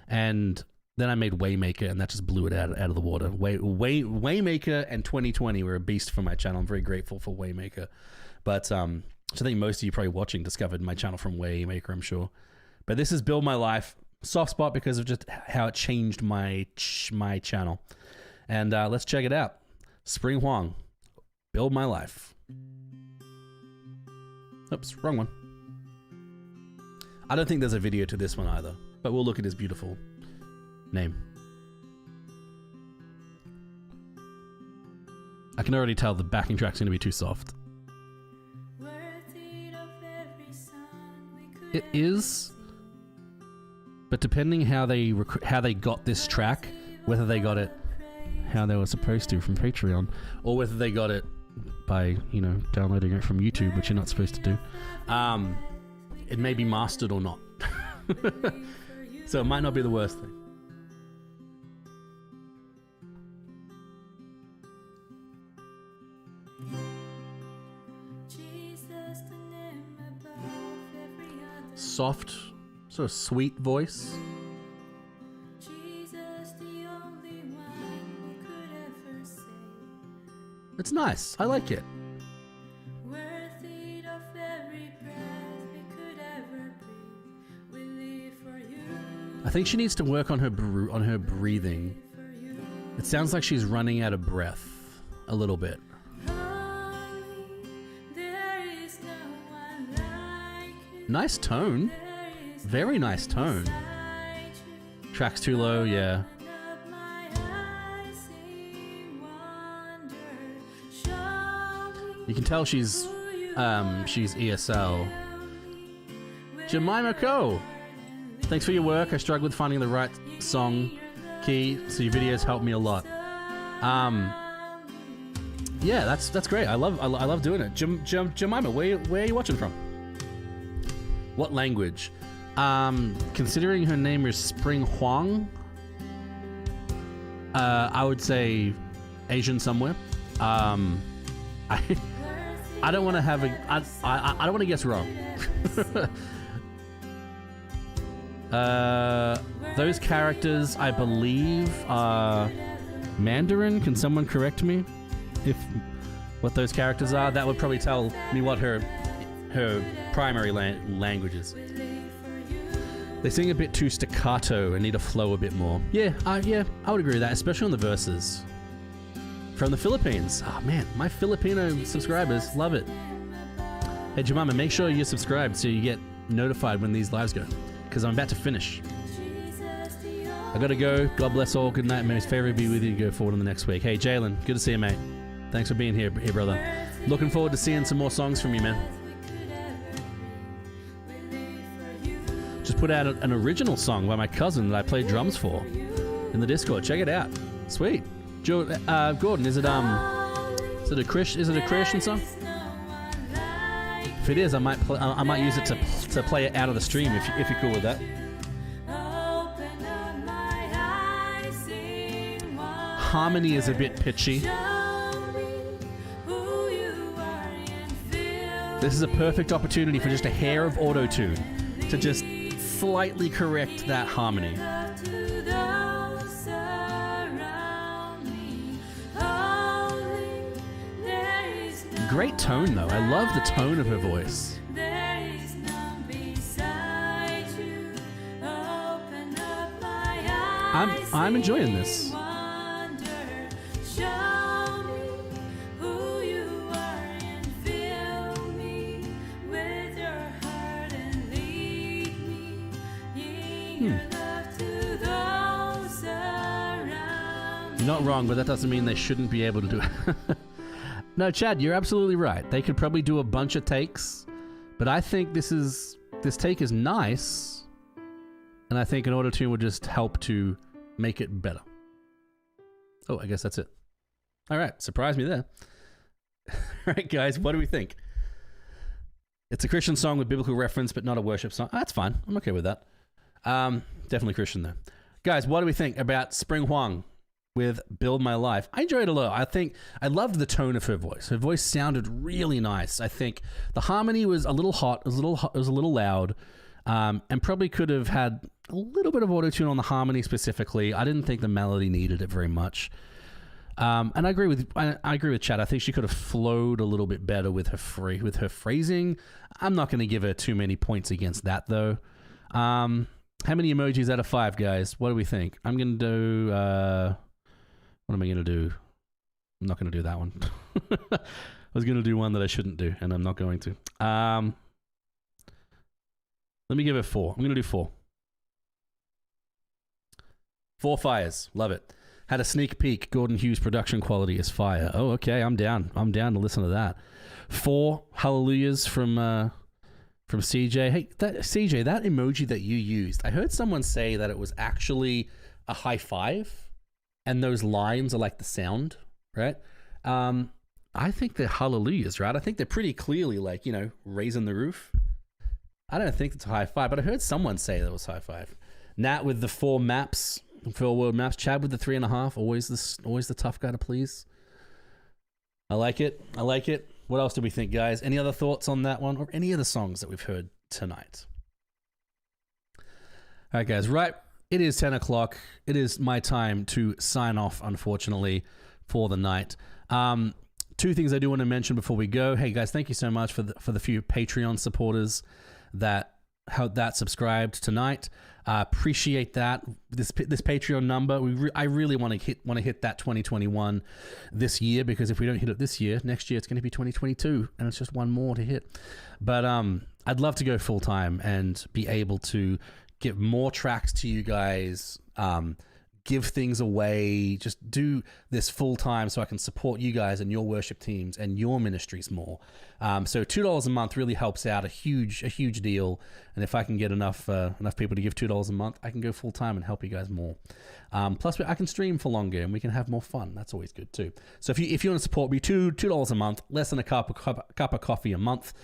And then I made Waymaker, and that just blew it out of the water. Waymaker and 2020 were a beast for my channel. I'm very grateful for Waymaker. But I think most of you probably watching discovered my channel from Waymaker, I'm sure. But this is Build My Life. Soft spot because of just how it changed my channel. And let's check it out. Spring Huang, Build My Life. Oops, wrong one. I don't think there's a video to this one either, but we'll look at his beautiful name. I can already tell the backing track's going to be too soft. It is, but depending how they got this track, whether they got it how they were supposed to from Patreon, or whether they got it by downloading it from YouTube, which you're not supposed to do, it may be mastered or not. So it might not be the worst thing. Soft, sort of sweet voice. It's nice. I like it. I think she needs to work on her breathing. It sounds like she's running out of breath a little bit. Nice tone. Very nice tone. Track's too low, yeah. You can tell she's ESL. Jemima Ko, thanks for your work. I struggled with finding the right song key, so your videos helped me a lot. Yeah, that's great. I love doing it. Jemima, where are you watching from? What language? Considering her name is Spring Huang, I would say Asian somewhere. I don't want to have I don't want to guess wrong. Those characters, I believe, are Mandarin. Can someone correct me if what those characters are? That would probably tell me what her primary language is. They sing a bit too staccato and need to flow a bit more. Yeah, I would agree with that, especially on the verses. From the Philippines. Oh man, my Filipino subscribers love it. Hey Jemima, make sure you're subscribed so you get notified when these lives go, because I'm about to finish. I gotta go. God bless all. Good night. May His favor be with you. Go forward in the next week. Hey Jalen, good to see you, mate. Thanks for being here, brother. Looking forward to seeing some more songs from you, man. Just put out an original song by my cousin that I played drums for in the Discord. Check it out. Sweet. Gordon, is it a Christian song? If it is, I might use it to play it out of the stream if you're cool with that. Harmony is a bit pitchy. This is a perfect opportunity for just a hair of auto-tune to just slightly correct that harmony. Great tone though. I love the tone of her voice. I'm enjoying this. Not wrong, but that doesn't mean they shouldn't be able to do it. No, Chad, you're absolutely right. They could probably do a bunch of takes, but I think this take is nice, and I think an auto-tune would just help to make it better. Oh, I guess that's it. All right, surprise me there. All right, guys, what do we think? It's a Christian song with biblical reference, but not a worship song. That's fine. I'm okay with that. Definitely Christian, though. Guys, what do we think about Spring Huang with Build My Life? I enjoyed it a lot. I think I loved the tone of her voice. Her voice sounded really nice. I think the harmony was a little hot, it was a little loud, and probably could have had a little bit of auto-tune on the harmony specifically. I didn't think the melody needed it very much. And I agree with Chad. I think she could have flowed a little bit better with her phrasing. I'm not going to give her too many points against that though. How many emojis out of 5, guys? What do we think? I'm going to do what am I going to do? I'm not going to do that one. I was going to do one that I shouldn't do, and I'm not going to. Let me give it 4. I'm going to do 4. 4 fires. Love it. Had a sneak peek. Gordon Hughes production quality is fire. Oh, okay. I'm down. I'm down to listen to that. 4 hallelujahs from CJ. Hey, CJ, that emoji that you used, I heard someone say that it was actually a high five. And those lines are like the sound, right? I think they're hallelujahs, right? I think they're pretty clearly like, raising the roof. I don't think it's a high five, but I heard someone say that it was high five. Nat with the 4 maps, 4 world maps. Chad with the 3.5. Always the tough guy to please. I like it. What else do we think, guys? Any other thoughts on that one or any of the songs that we've heard tonight? All right, guys, right. It is 10 o'clock. It is my time to sign off, unfortunately, for the night. 2 things I do want to mention before we go. Hey, guys, thank you so much for the few Patreon supporters that subscribed tonight. Appreciate that. This Patreon number, I really want to hit that 2021 this year, because if we don't hit it this year, next year it's going to be 2022, and it's just one more to hit. But I'd love to go full time and be able to give more tracks to you guys, give things away, just do this full time so I can support you guys and your worship teams and your ministries more. So $2 a month really helps out, a huge deal. And if I can get enough people to give $2 a month, I can go full time and help you guys more. Plus, I can stream for longer and we can have more fun. That's always good too. So if you want to support me, $2 a month, less than a cup of coffee a month,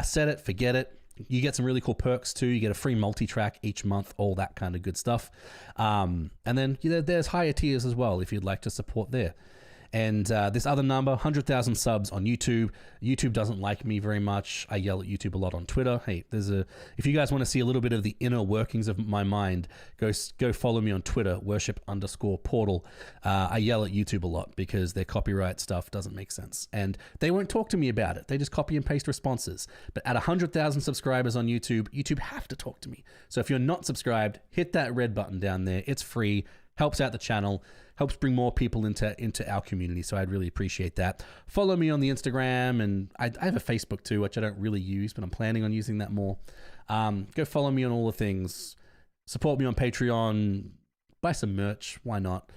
set it, forget it. You get some really cool perks too. You get a free multi-track each month, all that kind of good stuff. And then there's higher tiers as well if you'd like to support there. And this other number, 100,000 subs on YouTube. YouTube doesn't like me very much. I yell at YouTube a lot on Twitter. Hey, if you guys want to see a little bit of the inner workings of my mind, go follow me on Twitter, worship_portal. I yell at YouTube a lot because their copyright stuff doesn't make sense. And they won't talk to me about it. They just copy and paste responses. But at 100,000 subscribers on YouTube, YouTube have to talk to me. So if you're not subscribed, hit that red button down there. It's free. Helps out the channel, helps bring more people into our community. So I'd really appreciate that. Follow me on the Instagram, and I have a Facebook too, which I don't really use, but I'm planning on using that more. Go follow me on all the things. Support me on Patreon. Buy some merch. Why not?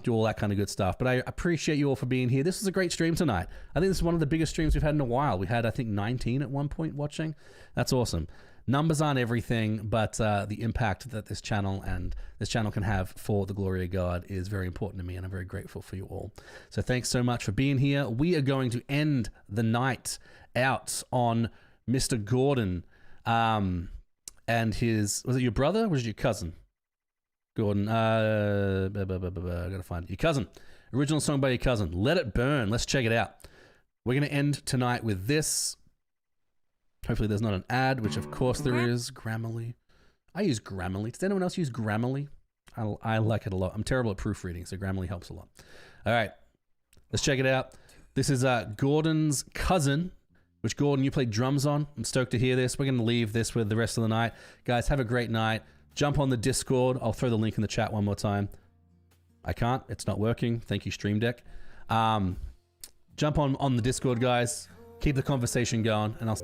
Do all that kind of good stuff. But I appreciate you all for being here. This was a great stream tonight. I think this is one of the biggest streams we've had in a while. We had, I think, 19 at one point watching. That's awesome. Numbers aren't everything, but the impact that this channel can have for the glory of God is very important to me, and I'm very grateful for you all. So thanks so much for being here. We are going to end the night out on Mr. Gordon and his, was it your brother or was it your cousin? Gordon, I gotta find it. Your cousin. Original song by your cousin. Let It Burn. Let's check it out. We're going to end tonight with this. Hopefully there's not an ad, which of course there is. Grammarly. I use Grammarly. Does anyone else use Grammarly? I like it a lot. I'm terrible at proofreading, so Grammarly helps a lot. All right, let's check it out. This is Gordon's cousin, which Gordon, you played drums on. I'm stoked to hear this. We're going to leave this with the rest of the night. Guys, have a great night. Jump on the Discord. I'll throw the link in the chat one more time. I can't. It's not working. Thank you, Stream Deck. Jump on the Discord, guys. Keep the conversation going, and I'll